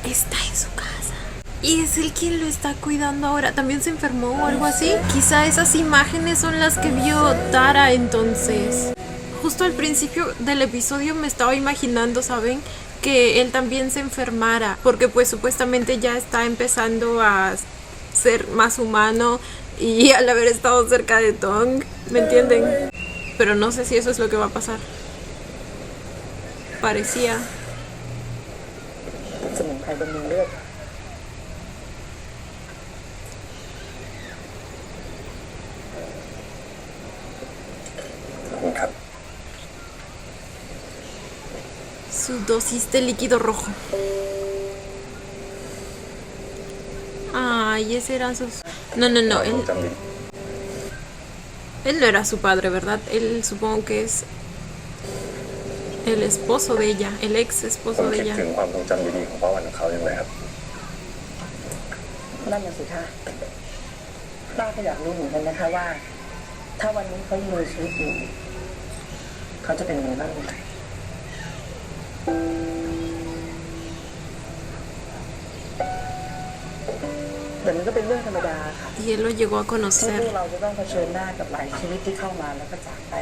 Está en su casa. Y es él quien lo está cuidando ahora. ¿También se enfermó o algo así? Quizá esas imágenes son las que vio Tara entonces. Justo al principio del episodio me estaba imaginando, ¿saben? Que él también se enfermara. Porque pues supuestamente ya está empezando a ser más humano. Y al haber estado cerca de Tong, ¿me entienden? Pero no sé si eso es lo que va a pasar. Parecía. สมุนไพรบำรุงเลือด ขอบคุณครับ Su dosis de líquido rojo. Ay, ese eran sus... No, él จำดี no era su padre, ¿verdad? Él supongo que es el esposo de ella, el ex ผม esposo de คิด ella. ถึงความทรงจำดีๆของป้าวันของเขาอย่างไรครับ นั่นน่ะสิคะป้าก็อยากรู้เหมือนกันนะคะว่า ถ้าวันนี้เขายังมีชีวิตอยู่เขาจะเป็นยังไงบ้างแต่มันก็เป็นเรื่องธรรมดาค่ะ Y él lo llegó a ที่ conocer. พวกเราจะต้องเผชิญหน้ากับหลายชีวิตที่เข้ามาแล้วก็จากไป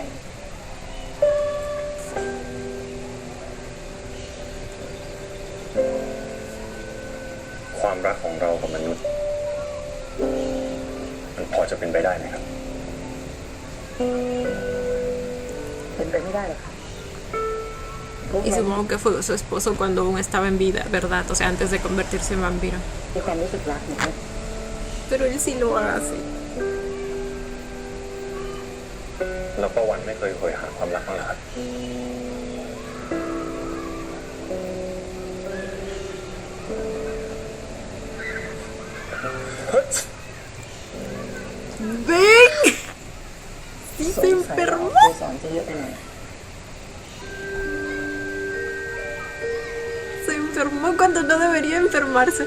ความรักของเรากับมนุษย์ มันพอจะเป็นไปได้ไหมครับ เป็นไปไม่ได้หรอกค่ะพวก Y เรา supongo que fue su esposo cuando aún estaba en vida, ¿verdad? O sea, antes de convertirse en vampiro. มีความรู้สึกรักเหมือนกัน Pero él sí lo hace. แล้วป้าวันไม่เคยโหยหาความรักบ้างเหรอครับ ¡Ven! Sí ส se งสัยเรา enfermó. เคยสอนจะเยอะไปหน่อย Se enfermó cuando no debería enfermarse.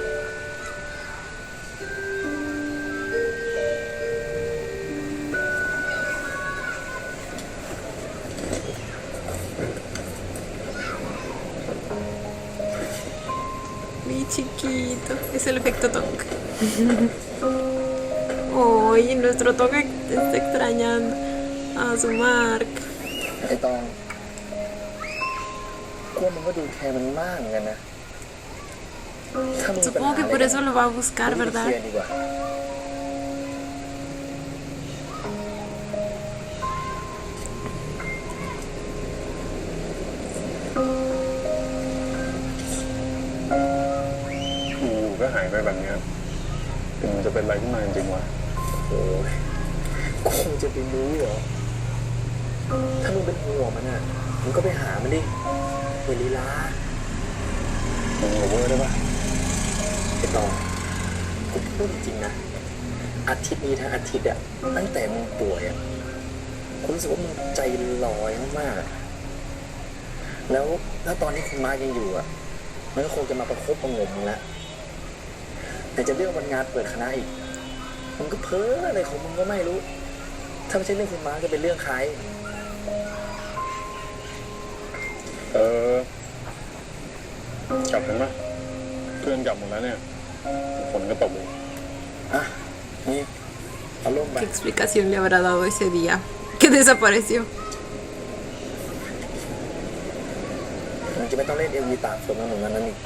Mi chiquito, es el efecto Tonk. Oye, nuestro Tonk está extrañando a su Mark. ไอ้ตองกลัวมันก็ดูแคร์มันมากเหมือนกันนะถ้ามีปัญหา Supongo que por eso lo va a buscar, เค ¿verdad? ลียร์ดีกว่า อยู่ๆก็หายไปแบบเนี้ยถึงมันจะเป็นอะไรขึ้นมาจริงๆวะ โอ้ยคงจะไปรู้เหรอ ถ้ามึงเป็นห่วงมันอ่ะมึงก็ไปหามันดิเวลีลา มึงโอเวอร์ได้ปะ ไอ้ตองกูพูดจริงๆนะ อาทิตย์นี้ทั้งอาทิตย์อ่ะตั้งแต่มึงป่วยอ่ะกูรู้สึกว่ามึงใจลอยมากๆอะแล้วถ้าตอนนี้คุณมายังอยู่อ่ะมันก็คงจะมาประคบประหงมมึงแล้วแต่จะเรื่องวันงานเปิดคณะอีกมึงก็เพ้ออะไรของมึงก็ไม่รู้ ถ้าไม่ใช่เรื่องคุณมาจะเป็นเรื่องใคร กลับกันปะเพื่อนกลับหมดแล้วเนี่ยฝนก็ตกเลย อ่ะ นี่เอาลงไป ¿Qué explicación le habrá dado ese día que desapareció? มันจะไม่ต้องเล่นเอ็มวีตากฝนมาเหมือนกันนั่นอีก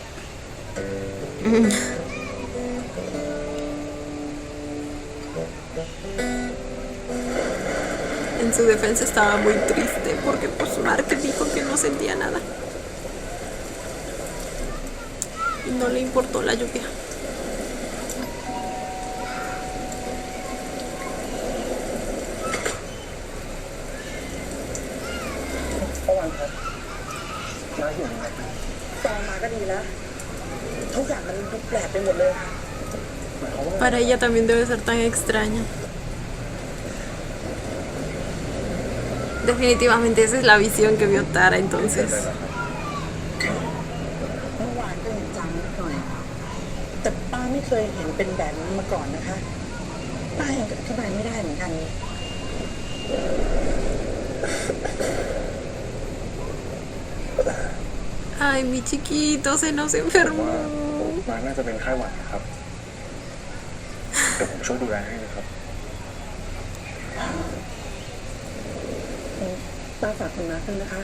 En su defensa estaba muy triste porque pues Mark dijo que no sentía nada. Y no le importó la lluvia. ระวังครับน้าอยู่ไหนตอนมาก็ดีแล้ว ทุกอย่างมันดูแปลกไปหมดเลย Para ella también debe ser tan extraño. Definitivamente esa es la visión que vio Tara entonces. เมื่อวานก็ยังจำนิดหน่อยแต่ป้าไม่เคยเห็นเป็นแบบนี้มาก่อนนะคะ ป้ายังอธิบายไม่ได้เหมือนกัน Ay, mi chiquito se nos ผม enfermó. ว่ามาน่าจะเป็นไข้หวัดนะครับเดี๋ยวผมช่วยดูแลให้นะครับ ป้าฝากคุณมาขึ้นนะคะ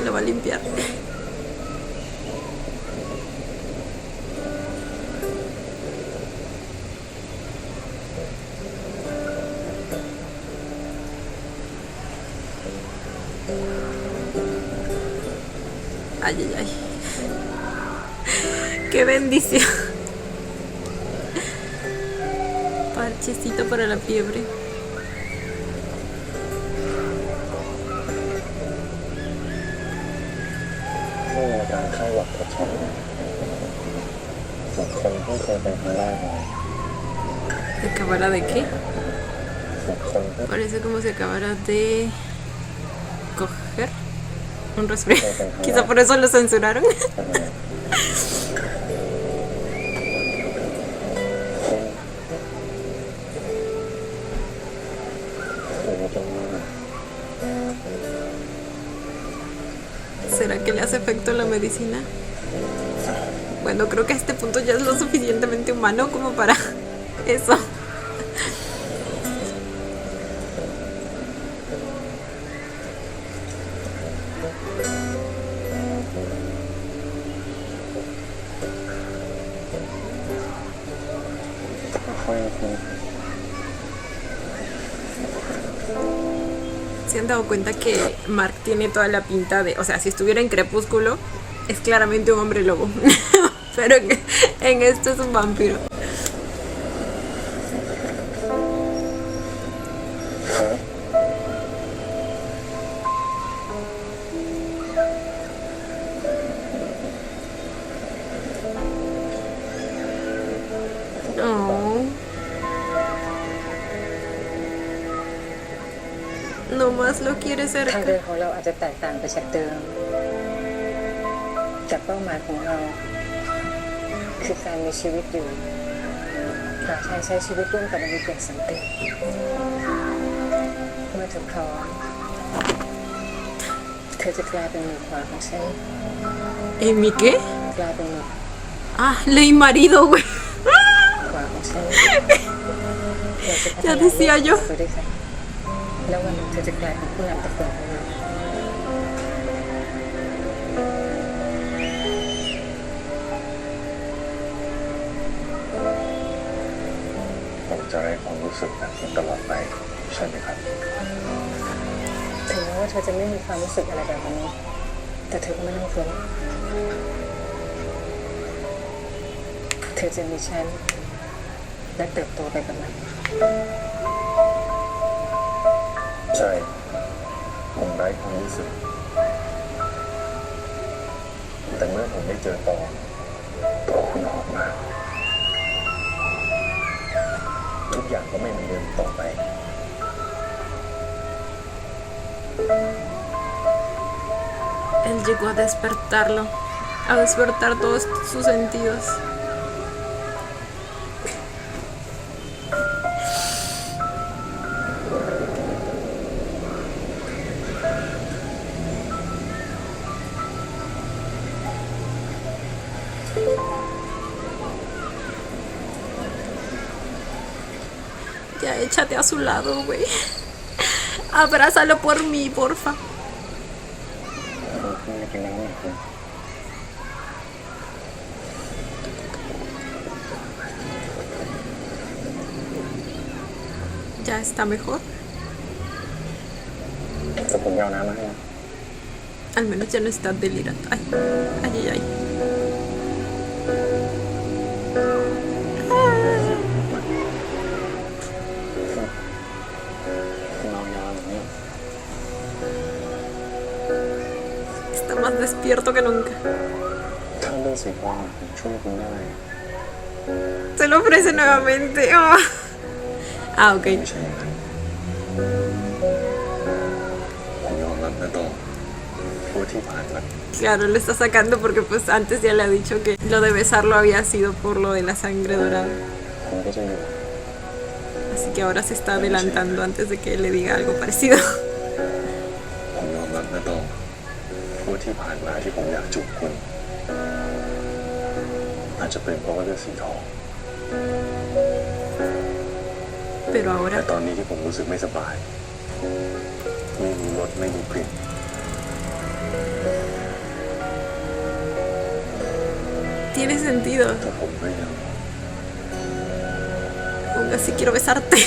Lo va a limpiar. Ay, ay, ay. Qué bendición. Parchecito para la fiebre. นี่อาการไข้หวัดกระชับส่วนคนที่เคยเป็นครั้งแรกเลย ¿Acabara de qué? ส่วนคนที่ Parece como si acabara de coger un resfriado. Quizá por eso lo censuraron. เป็นจน ¿Será que le hace efecto la medicina? Bueno, creo que a este punto ya es lo suficientemente humano como para eso. ¿Se han dado cuenta que Mark tiene toda la pinta de... O sea, si estuviera en Crepúsculo, es claramente un hombre lobo. Pero en esto es un vampiro. Oh. Nomás lo quiere ทาง cerca. เดินของเราอาจจะแตกต่างไปจากเดิมแต่เป้าหมายของเรา คือการมีชีวิตอยู่หาทางใช้ชีวิตร่วมกันอย่างมีเป็นสันติเมื่อเธอพร้อมเธอจะกลายเป็นมือขวาของฉัน ¿Mi qué? กลายเป็นมือ Ah, ley marido, güey. ขวาของฉัน Ya decía yo. ไปด้วยกันแล้ววันหนึ่งเธอจะกลายเป็นผู้นำตระกูลของเรา ผมจะให้ความรู้สึกแบบนี้ตลอดไปใช่ไหมครับ ถึงแม้ว่าเธอจะไม่มีความรู้สึกอะไรแบบนี้ แต่เธอก็ไม่ต้องกลัวเธอจะมีฉันและเติบโตไปกับมัน ใช่ผมได้ความรู้สึก แต่เมื่อผมได้เจอตัวคุณออกมา ทุกอย่างก็ไม่เหมือนเดิมต่อไป Él llegó a despertarlo, a despertar todos sus sentidos. Ya échate a su lado, güey. Abrázalo por mí, porfa. คุณไม่กินน้ำไม่คุณ Ya está mejor. ผม ผมไปเอาน้ำมาให้นะ Al menos ya no está delirando. Ay, ay, ay, ay. Está más despierto que nunca. ถ้าเรื่องสีฟ้าผมช่วยคุณได้ Se lo ofrece nuevamente. Oh. Ah, ok. ไม่ใช่อย่างนั้นผมยอมรับนะต่อว่าที่ผ่านมา Claro, lo está sacando porque pues antes ya le ha dicho que lo de besarlo había sido por lo de la sangre dorada. ผมก็จะอยู่ Así que ahora se está adelantando antes de que él le diga algo parecido. ผมยอมรับนะต่อว่าที่ผ่านมาที่ผมอยากจูบคุณอาจจะเป็นเพราะว่าเลือดสีทอง Pero แต่ ahora ตอนนี้ที่ผมรู้สึกไม่สบาย ไม่มีรสไม่มีกลิ่น tiene sentido. แต่ผมก็ยัง Aún así quiero besarte.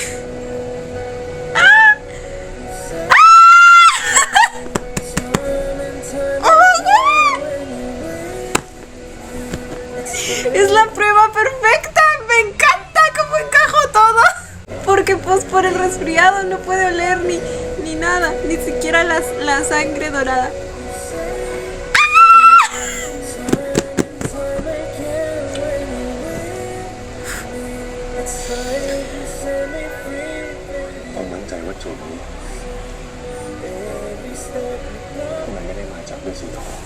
Es la prueba perfecta. Me encanta cómo encajó todo. Porque pues por el resfriado no puede oler ni nada. Ni siquiera la sangre dorada. ผมมั่นใจว่าจูบนี้มันไม่ได้มาจากเลือดสีทอง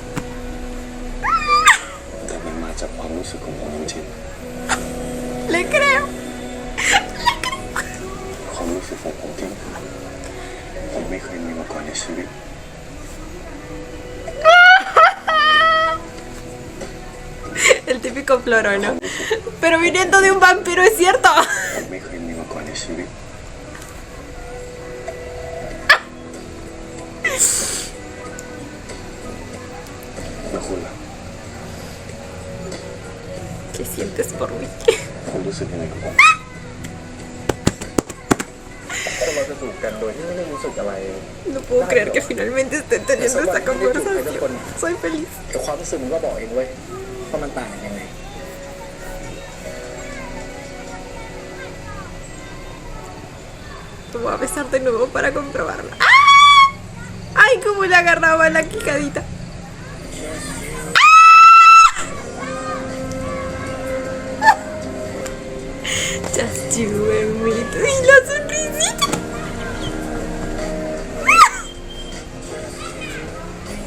แต่มันมาจากความรู้สึกของผมจริง Le creo. ๆความรู้สึกของผมที่ผมไม่เคยมีมาก่อนในชีวิต El típico floro, ¿no? Pero viniendo de un vampiro, es cierto. ผมไม่เคยมีมาก่อนในชีวิต แล้วคุณล่ะ ¿Qué sientes por mí? คุณรู้สึกยังไงกับผม ถ้าเราจะจูบกันโดยที่ไม่ได้รู้สึกอะไร No puedo creer que finalmente estén teniendo esta conversación. Soy feliz. แต่ความรู้สึกมันก็บอกเองเว้ยว่ามันต่างกันยังไง Te voy a besar de nuevo para comprobarlo. ¡Ah! ¡Ay, cómo le agarraba la quijadita! ¡Ah! Just you and me. ¡Y la sonrisita!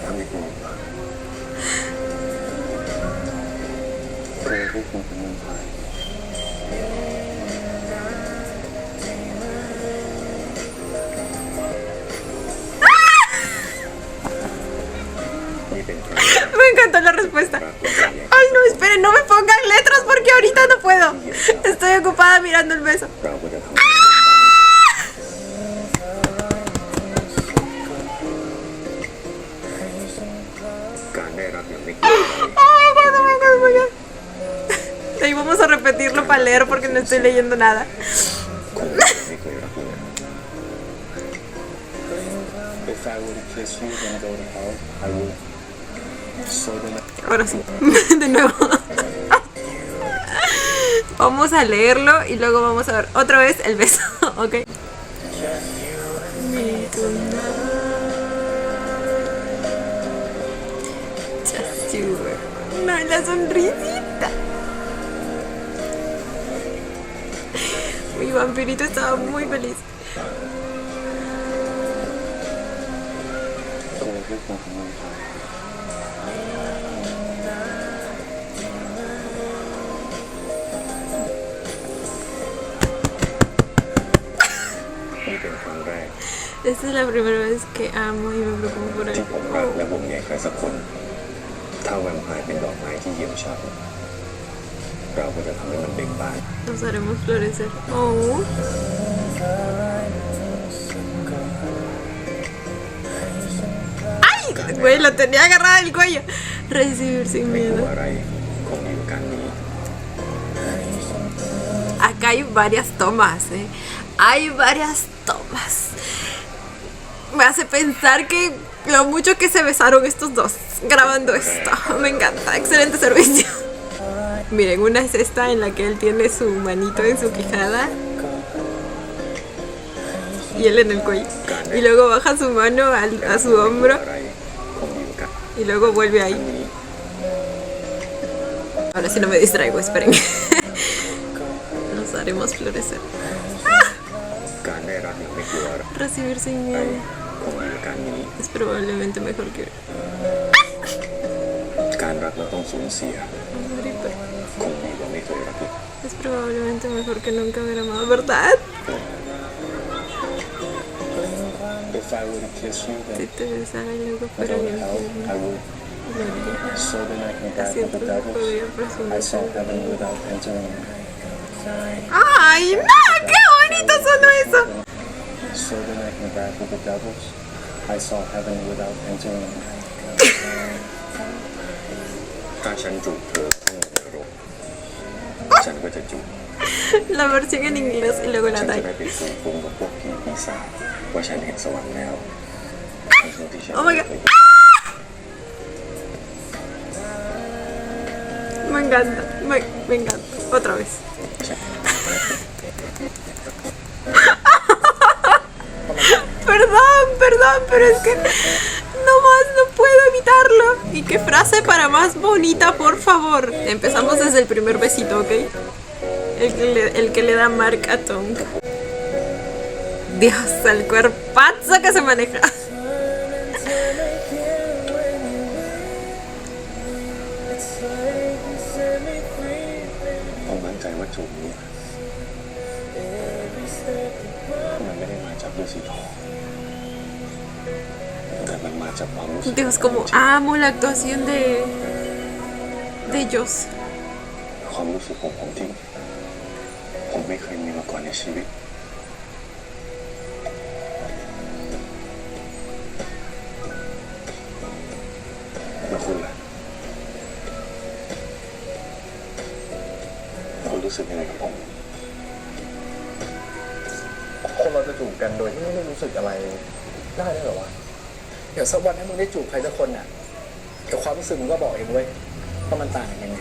ถ้าไม่กลัวเพื่อที่คุณเป็นเมืองไทยนี่เป็นครั้งแรก Me encantó la respuesta. Ay, no, esperen, no me pongan letras porque ahorita no puedo. Estoy ocupada mirando el beso. เราก็จะทำการได้รับอย่างไม่เกรงใจ Ay, my God, oh my God, oh my God. Ahí vamos a repetirlo para leer porque no estoy leyendo nada. คงไม่เคยรักเลย If I would kiss you and go to hell, I would. So then Ahora sí, de nuevo. Vamos a leerlo y luego vamos a ver otra vez el beso, ¿ok? Just you. No, la sonrisita. Mi vampirito estaba muy feliz. ตัวที่คุณของเมืองไทยนี่เป็นครั้งแรก Esta es la primera vez que amo y me preocupo por él. ที่ผมรักและห่วงใยใครสักคน ถ้าแวมไพร์เป็นดอกไม้ที่เหี่ยวเฉาเราก็จะทำให้มันเบ่งบาน Nos haremos florecer. Oh. ¡Ay! Güey, lo tenía agarrado del cuello. Recibir sin ไม่กลัว miedo. อะไรคงมีการนี้ Acá hay varias tomas, ¿eh? Hay varias tomas. me hace pensar que lo mucho que se besaron estos dos grabando esto. Me encanta, excelente servicio. Miren, una es esta en la que él tiene su manito en su quijada y él en el cuello. Y luego baja su mano a su hombro y luego vuelve ahí. Ahora sí no me distraigo, esperen. Nos haremos florecer. Recibir sin miedo es probablemente mejor que การรักเราต้องสูญเสียคงดีกว่าไม่เคยรักอีก es probablemente mejor que nunca haber amado, ¿verdad? If I were to kiss you, Si then te besara y luego I fuera don't el know, I infierno, would. lo haría. So then I can grab Así with the entonces podría devils. I presumir. saw heaven without entering. ¡Ay, no! ¡Qué bonito sonó eso! So then I can grab with the devils. I saw heaven without entering. ถ้าฉันจูบเธอข้างนรกฉันก็จะจูบ La versión en inglés y luego ฉั la นจะ Thai. ได้ไปคุยฟุ้งกับพวกผีปีศาจว่าฉันเห็นสวรรค์แล้วทั้งๆที่ฉัน Oh my ไม่ god. เคย Me encanta, me encanta. Otra vez. Perdón, pero es que nomás no puedo evitarlo. Y qué frase para más bonita, por favor. Empezamos desde el primer besito, ¿ok? El que le da Mark a Tom. Dios, el cuerpazo que se maneja. ผมมั่นใจว่าจูบนี้มันไม่ได้มาจากด้วยสีทองแต่มันมาจากความรู้สึก Dios, como amo la actuación de ellos. ความรู้สึกของผมที่ผมไม่เคยมีมาก่อนในชีวิตแล้วคุณล่ะคุณรู้สึกยังไงกับผม คนเราจะจูบกันโดยที่ไม่รู้สึกอะไรได้ด้วยเหรอวะ เดี๋ยวสักวันถ้ามึงได้จูบใครสักคนน่ะเดี๋ยวความรู้สึกมึงก็บอกเองเว้ยว่ามันต่างกันยังไง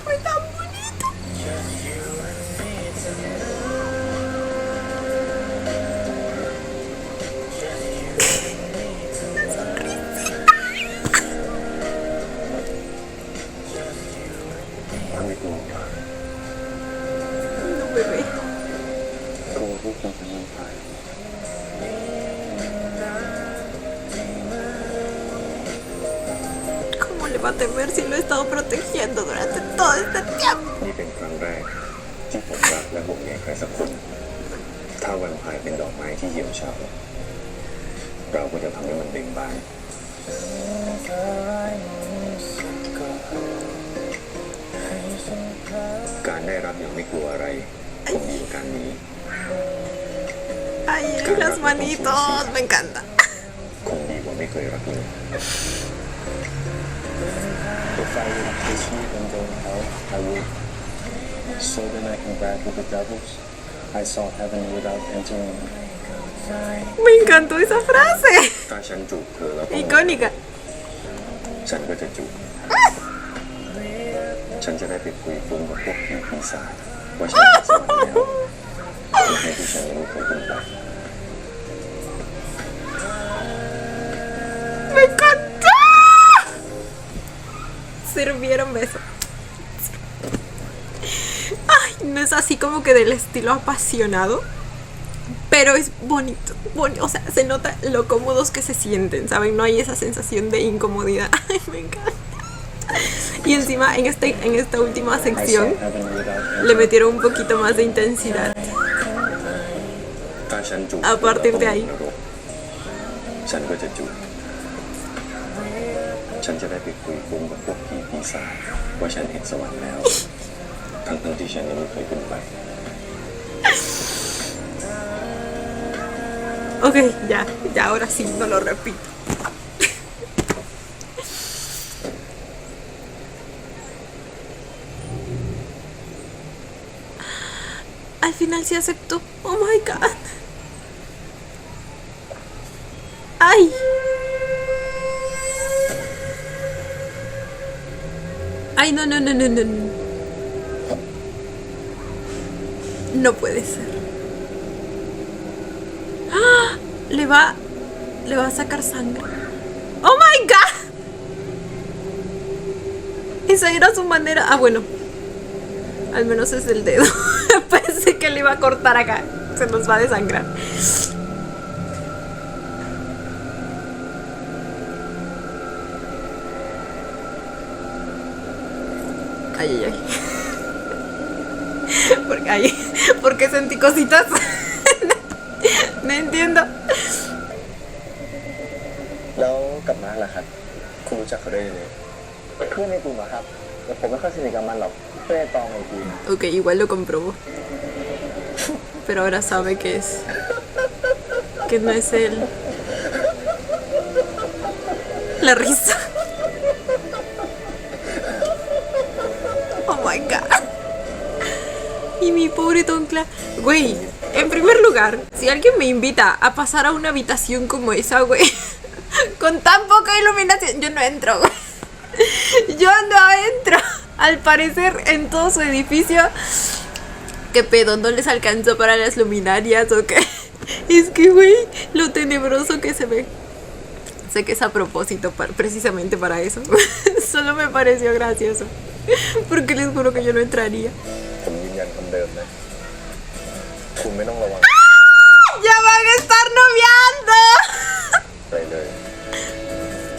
Fue tan bonito. No, bebé. กลัวลูกเราเป็นคนตาย ¿Cómo le va a temer si lo he estado protegiendo durante todo este tiempo? นี่เป็นครั้งแรกที่ผมรักและห่วงใยใครสักคน ถ้าแวมไพร์เป็นดอกไม้ที่เหี่ยวเฉาเราก็จะทำให้มันเบ่งบาน การได้รับอย่างไม่กลัวอะไรคงดีกว่าการหนี Ay, las manitos, me encanta. คงดีกว่าไม่เคยรักเลย If I were to kiss you and go to hell, I would. So then I can brag with the devils. I saw heaven without entering. Me encantó esa frase. ถ้าฉันจูบเธอแล้วก็ Icónica. ฉันก็จะจูบ ฉันจะได้ไปคุยฟุ้งกับพวกผีปีศาจว่าฉันเป็นสวรรค์แล้วทั้งที่ฉันยังไม่เคยขึ้นไป Me encantó. Sirvieron besos. Ay, no es así como que del estilo apasionado, pero es bonito, o sea, se nota lo cómodos que se sienten, ¿saben? No hay esa sensación de incomodidad. Ay, me encanta. Y encima en esta última I saw sección heaven without le entering. metieron un poquito más de intensidad. ถ้าฉันจูบ A partir de ahí. นรกฉันก็จะจูบ ฉันจะได้ไปคุยฟุ้งกับพวกผีปีศาจว่าฉันเห็นสวรรค์แล้ว ทั้งที่ฉันยังไม่เคยขึ้นไป Ok, ya ahora sí, no lo repito. final sí aceptó. Oh my god. Ay. Ay, no. No puede ser. ¡Ah! Le va a sacar sangre. Oh my god. Esa era su manera. Ah, bueno. Al menos es el dedo. Pensé que le iba a cortar acá. Se nos va a desangrar. Ay. Porque sentí cositas. No entiendo. แล้วกับมาร์คล่ะครับคุณรู้จักเขาได้ยังไงเพื่อนในกลุ่มอะครับแต่ผมไม่ค่อยสนิทกับมันหรอกเพื่อนในตองในกลุ่ม Ok, igual lo comprobó. Pero ahora sabe que es. Que no es él. La risa. Oh my god. Y mi pobre Tonkla. Güey, en primer lugar, si alguien me invita a pasar a una habitación como esa, güey, con tan poca iluminación, yo no entro, güey. Yo no entro. Al parecer, en todo su edificio, ¿qué pedo? ¿No les alcanzó para las luminarias o qué? Es que, güey, lo tenebroso que se ve. Sé que es a propósito, precisamente para eso. Solo me pareció gracioso. Porque les juro que yo no entraría. ผมยืนยันคำเดิมนะคุณไม่ต้องระวัง ¡Ya van a estar noviando! อะไรเลย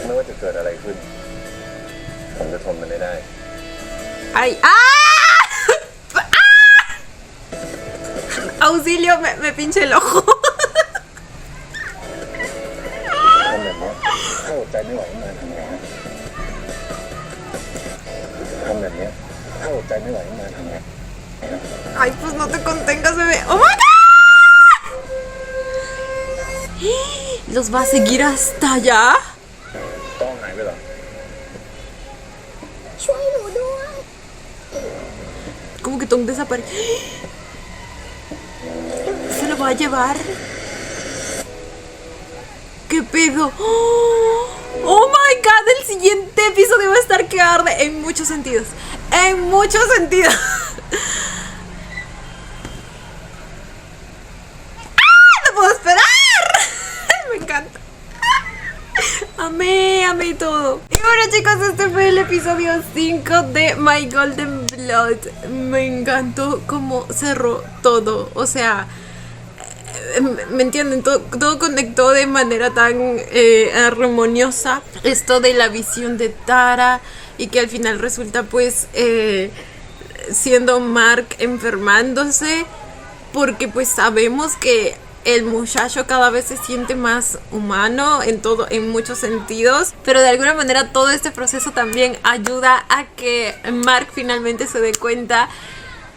ไม่ว่าจะเกิดอะไรขึ้นผมจะทนมันได้ ¡Ay! ¡Ah! ¡Ah! Auxilio, me pinche el ojo. ทำแบบนี้ถ้าอดใจไม่ไหวมาทำไงนะทำแบบนี้ถ้าอดใจไม่ไหวมาทำไง Ay, pues no te contengas, bebé. ¡Oh my god! ¿Los va a seguir hasta allá? ต้องหายไปเหรอ ช่วยหนูด้วย Como que Tong desaparece. ¿Se lo va a llevar? ¿Qué pedo? ¡Oh my god! El siguiente episodio va a estar que arde en muchos sentidos. En muchos sentidos. ¡Ah! ¡No puedo esperar! Me encanta. Amé todo. Y bueno, chicos, este fue el episodio 5 de My Golden Blood. Me encantó cómo cerró todo. O sea, ¿me entienden? Todo conectó de manera tan armoniosa. Esto de la visión de Tara y que al final resulta pues siendo Mark enfermándose, porque pues sabemos que el muchacho cada vez se siente más humano en muchos sentidos, pero de alguna manera todo este proceso también ayuda a que Mark finalmente se dé cuenta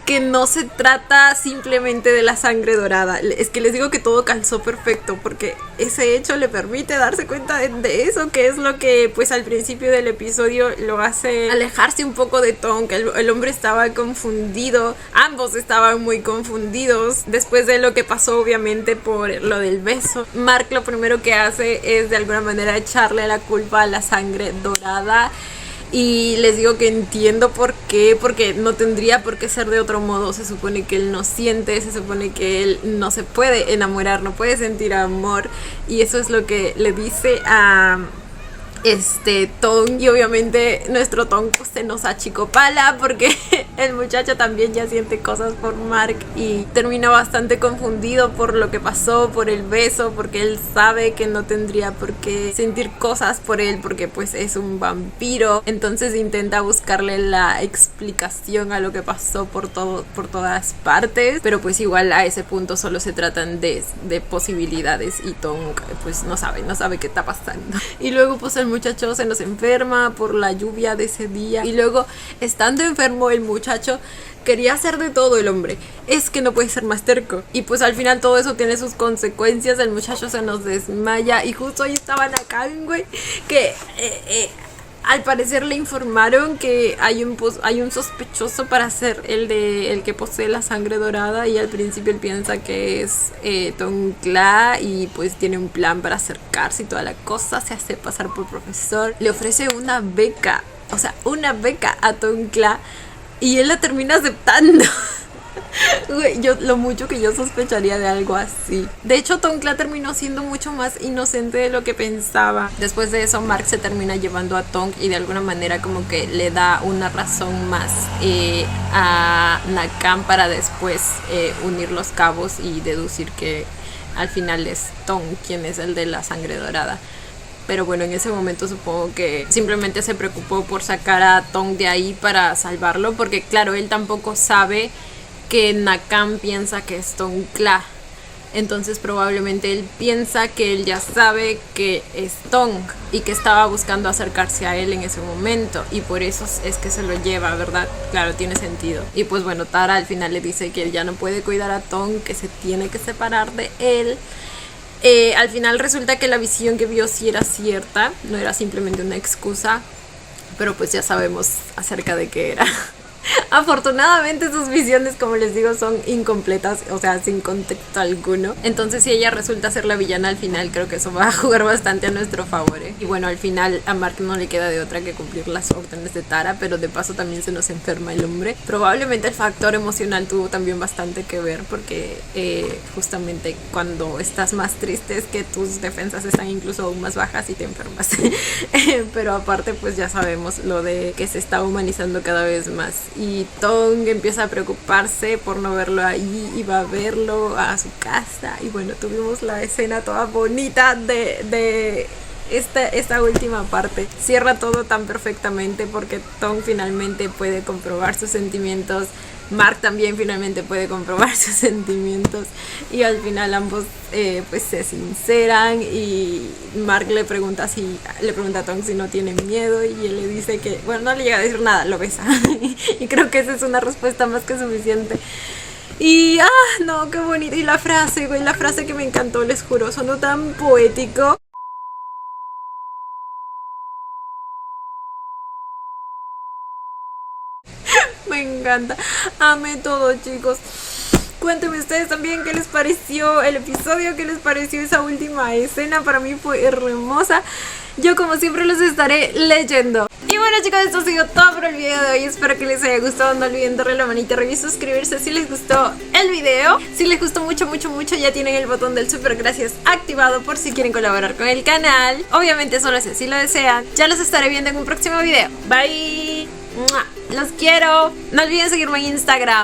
que no se trata simplemente de la sangre dorada. Es que les digo que todo calzó perfecto, porque ese hecho le permite darse cuenta de eso, que es lo que pues al principio del episodio lo hace alejarse un poco de Tong. El hombre estaba confundido, ambos estaban muy confundidos después de lo que pasó, obviamente, por lo del beso. Mark lo primero que hace es de alguna manera echarle la culpa a la sangre dorada. Y les digo que entiendo por qué, porque no tendría por qué ser de otro modo. Se supone que él no siente, se supone que él no se puede enamorar, no puede sentir amor. Y eso es lo que le dice a Tong. Y obviamente nuestro Tong pues, se nos achicopala porque el muchacho también ya siente cosas por Mark y termina bastante confundido por lo que pasó, por el beso, porque él sabe que no tendría por qué sentir cosas por él porque pues es un vampiro. Entonces intenta buscarle la explicación a lo que pasó por todas partes, pero pues igual a ese punto solo se tratan de posibilidades y Tong pues no sabe qué está pasando. Y luego pues el muchacho se nos enferma por la lluvia de ese día y luego estando enfermo el muchacho quería hacer de todo el hombre, es que no puede ser más terco y pues al final todo eso tiene sus consecuencias. El muchacho se nos desmaya y justo ahí estaban acá, güey, que al parecer le informaron que hay un sospechoso para ser el que posee la sangre dorada, y al principio él piensa que es Tongkla, y pues tiene un plan para acercarse y toda la cosa. Se hace pasar por profesor, le ofrece una beca a Tongkla, y él la termina aceptando. Lo mucho que yo sospecharía de algo así. De hecho, Tongkla terminó siendo mucho más inocente de lo que pensaba. Después de eso, Mark se termina llevando a Tong, y de alguna manera como que le da una razón más a Nakam para después unir los cabos y deducir que al final es Tong quien es el de la sangre dorada. Pero bueno, en ese momento supongo que simplemente se preocupó por sacar a Tong de ahí para salvarlo, porque claro, él tampoco sabe que Nakam piensa que es Tongkla. Entonces probablemente él piensa que él ya sabe que es Tong y que estaba buscando acercarse a él en ese momento, y por eso es que se lo lleva, ¿verdad? Claro, tiene sentido. Y pues bueno, Tara al final le dice que él ya no puede cuidar a Tong, que se tiene que separar de él. Al final resulta que la visión que vio sí era cierta, no era simplemente una excusa, pero pues ya sabemos acerca de qué era. Afortunadamente sus visiones, como les digo, son incompletas, o sea, sin contexto alguno. Entonces si ella resulta ser la villana al final, creo que eso va a jugar bastante a nuestro favor, ¿eh? Y bueno, al final a Mark no le queda de otra que cumplir las órdenes de Tara, pero de paso también se nos enferma el hombre. Probablemente el factor emocional tuvo también bastante que ver, porque justamente cuando estás más triste es que tus defensas están incluso aún más bajas y te enfermas. Pero aparte pues ya sabemos lo de que se está humanizando cada vez más, y Tong empieza a preocuparse por no verlo ahí, y va a verlo a su casa. Y bueno, tuvimos la escena toda bonita de esta última parte. Cierra todo tan perfectamente porque Tong finalmente puede comprobar sus sentimientos, Mark también finalmente puede comprobar sus sentimientos, y al final ambos pues se sinceran, y Mark le pregunta a Tong si no tiene miedo, y él le dice que, bueno, no le llega a decir nada, lo besa. Y creo que esa es una respuesta más que suficiente. Y no, qué bonito. Y la frase que me encantó, les juro, sonó tan poético. Me encanta. Amé todo, chicos. Cuéntenme ustedes también qué les pareció el episodio, qué les pareció esa última escena. Para mí fue hermosa. Yo como siempre los estaré leyendo. Y bueno, chicos, esto ha sido todo por el video de hoy. Espero que les haya gustado. No olviden darle la manita arriba y suscribirse si les gustó el video. Si les gustó mucho, ya tienen el botón del super gracias activado por si quieren colaborar con el canal. Obviamente solo si así lo desean. Ya los estaré viendo en un próximo video. Bye. Los quiero. No olviden seguirme en Instagram.